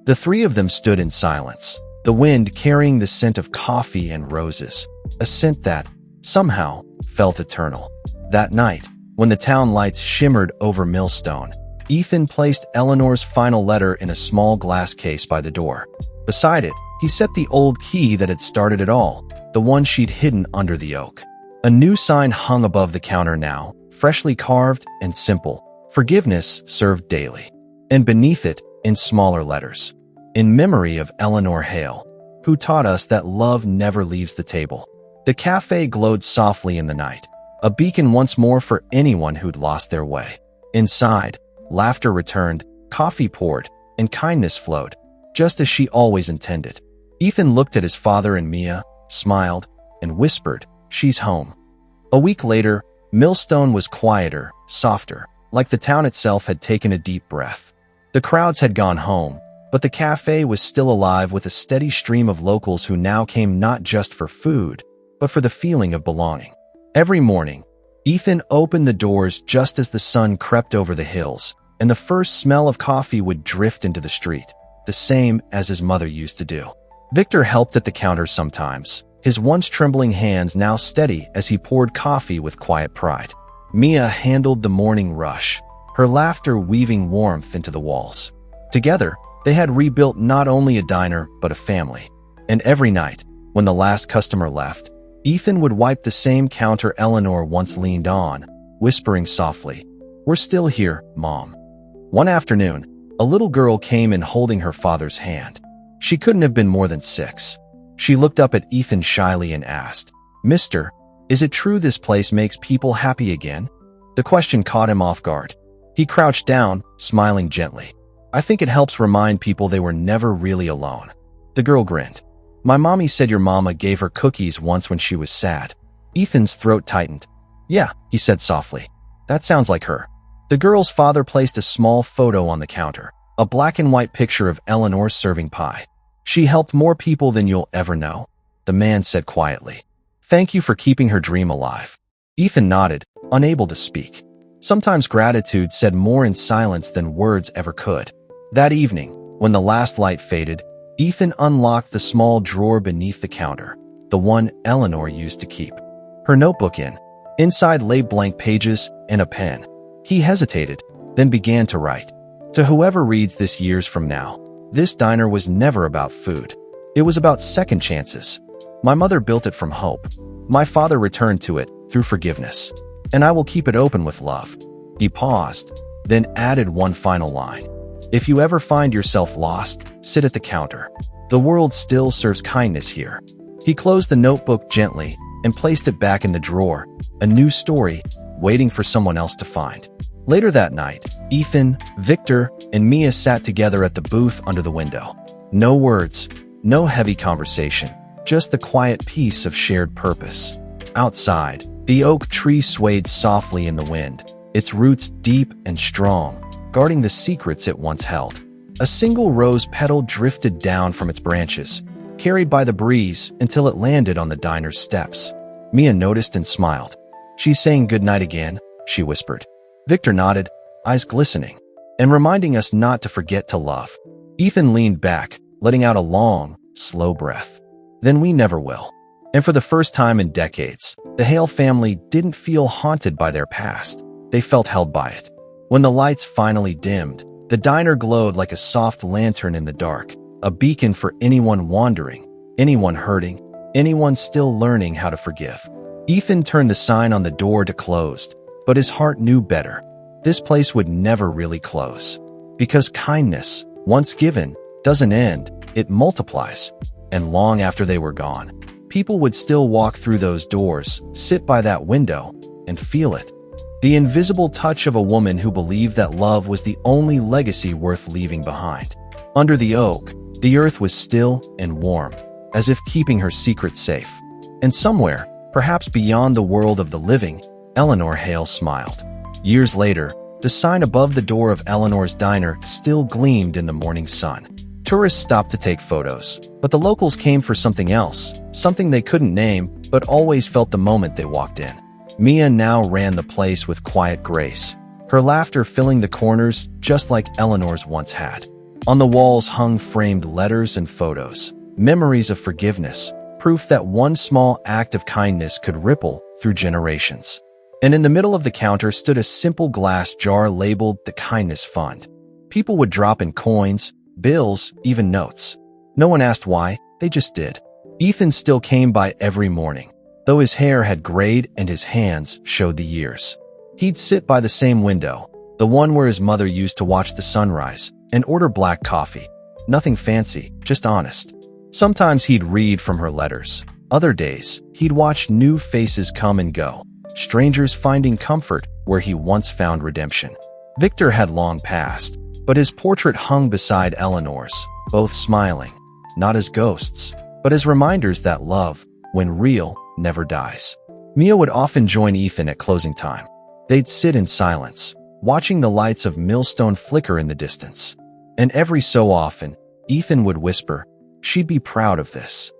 The three of them stood in silence, the wind carrying the scent of coffee and roses, a scent that, somehow, felt eternal. That night, when the town lights shimmered over Millstone, Ethan placed Eleanor's final letter in a small glass case by the door. Beside it, he set the old key that had started it all, the one she'd hidden under the oak. A new sign hung above the counter now, freshly carved and simple, "Forgiveness served daily." And beneath it, in smaller letters, "In memory of Eleanor Hale, who taught us that love never leaves the table." The cafe glowed softly in the night, a beacon once more for anyone who'd lost their way. Inside, laughter returned, coffee poured, and kindness flowed, just as she always intended. Ethan looked at his father and Mia, smiled, and whispered, "She's home." A week later, Millstone was quieter, softer, like the town itself had taken a deep breath. The crowds had gone home, but the cafe was still alive with a steady stream of locals who now came not just for food, but for the feeling of belonging. Every morning, Ethan opened the doors just as the sun crept over the hills, and the first smell of coffee would drift into the street, the same as his mother used to do. Victor helped at the counter sometimes, his once trembling hands now steady as he poured coffee with quiet pride. Mia handled the morning rush, her laughter weaving warmth into the walls. Together, they had rebuilt not only a diner, but a family. And every night, when the last customer left, Ethan would wipe the same counter Eleanor once leaned on, whispering softly, "We're still here, Mom." One afternoon, a little girl came in holding her father's hand. She couldn't have been more than 6. She looked up at Ethan shyly and asked, "Mister, is it true this place makes people happy again?" The question caught him off guard. He crouched down, smiling gently. "I think it helps remind people they were never really alone." The girl grinned. "My mommy said your mama gave her cookies once when she was sad." Ethan's throat tightened. "Yeah," he said softly. "That sounds like her." The girl's father placed a small photo on the counter, a black and white picture of Eleanor serving pie. "She helped more people than you'll ever know," the man said quietly. "Thank you for keeping her dream alive." Ethan nodded, unable to speak. Sometimes gratitude said more in silence than words ever could. That evening, when the last light faded, Ethan unlocked the small drawer beneath the counter, the one Eleanor used to keep her notebook in. Inside lay blank pages and a pen. He hesitated, then began to write. To whoever reads this years from now, this diner was never about food. It was about second chances. My mother built it from hope. My father returned to it through forgiveness. And I will keep it open with love. He paused, then added one final line. If you ever find yourself lost, sit at the counter. The world still serves kindness here. He closed the notebook gently and placed it back in the drawer, a new story waiting for someone else to find. Later that night, Ethan, Victor, and Mia sat together at the booth under the window. No words, no heavy conversation, just the quiet peace of shared purpose. Outside, the oak tree swayed softly in the wind, its roots deep and strong, guarding the secrets it once held. A single rose petal drifted down from its branches, carried by the breeze until it landed on the diner's steps. Mia noticed and smiled. "She's saying goodnight again," she whispered. Victor nodded, eyes glistening, and reminding us not to forget to love. Ethan leaned back, letting out a long, slow breath. "Then we never will." And for the first time in decades, the Hale family didn't feel haunted by their past. They felt held by it. When the lights finally dimmed, the diner glowed like a soft lantern in the dark, a beacon for anyone wandering, anyone hurting, anyone still learning how to forgive. Ethan turned the sign on the door to closed, but his heart knew better. This place would never really close. Because kindness, once given, doesn't end, it multiplies. And long after they were gone, people would still walk through those doors, sit by that window, and feel it. The invisible touch of a woman who believed that love was the only legacy worth leaving behind. Under the oak, the earth was still and warm, as if keeping her secret safe. And somewhere, perhaps beyond the world of the living, Eleanor Hale smiled. Years later, the sign above the door of Eleanor's diner still gleamed in the morning sun. Tourists stopped to take photos, but the locals came for something else, something they couldn't name, but always felt the moment they walked in. Mia now ran the place with quiet grace, her laughter filling the corners just like Eleanor's once had. On the walls hung framed letters and photos, memories of forgiveness, proof that one small act of kindness could ripple through generations. And in the middle of the counter stood a simple glass jar labeled the Kindness Fund. People would drop in coins, bills, even notes. No one asked why, they just did. Ethan still came by every morning, though his hair had grayed and his hands showed the years. He'd sit by the same window, the one where his mother used to watch the sunrise, and order black coffee. Nothing fancy, just honest. Sometimes he'd read from her letters. Other days, he'd watch new faces come and go, strangers finding comfort where he once found redemption. Victor had long passed, but his portrait hung beside Eleanor's, both smiling, not as ghosts, but as reminders that love, when real, never dies. Mia would often join Ethan at closing time. They'd sit in silence, watching the lights of Millstone flicker in the distance. And every so often, Ethan would whisper, she'd be proud of this.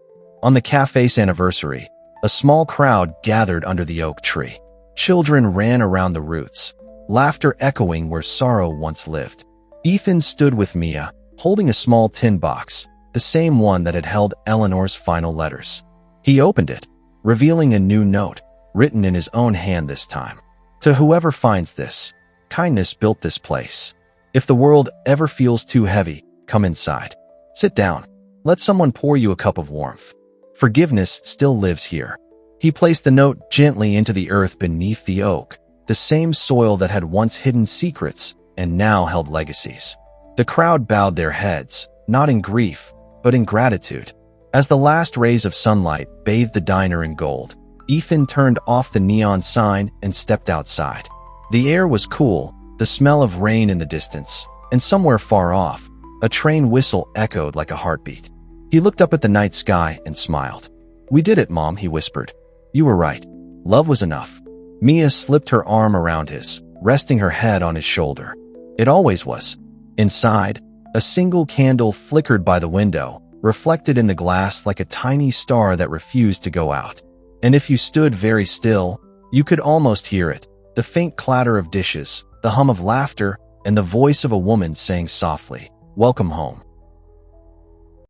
On the cafe's anniversary, a small crowd gathered under the oak tree. Children ran around the roots, laughter echoing where sorrow once lived. Ethan stood with Mia, holding a small tin box, the same one that had held Eleanor's final letters. He opened it, revealing a new note, written in his own hand this time. To whoever finds this, kindness built this place. If the world ever feels too heavy, come inside. Sit down. Let someone pour you a cup of warmth. Forgiveness still lives here. He placed the note gently into the earth beneath the oak, the same soil that had once hidden secrets and now held legacies. The crowd bowed their heads, not in grief, but in gratitude. As the last rays of sunlight bathed the diner in gold, Ethan turned off the neon sign and stepped outside. The air was cool, the smell of rain in the distance, and somewhere far off, a train whistle echoed like a heartbeat. He looked up at the night sky and smiled. "We did it, Mom," he whispered. "You were right. Love was enough." Mia slipped her arm around his, resting her head on his shoulder. It always was. Inside, a single candle flickered by the window, reflected in the glass like a tiny star that refused to go out. And if you stood very still, you could almost hear it, The faint clatter of dishes, the hum of laughter, and the voice of a woman saying softly, "Welcome home."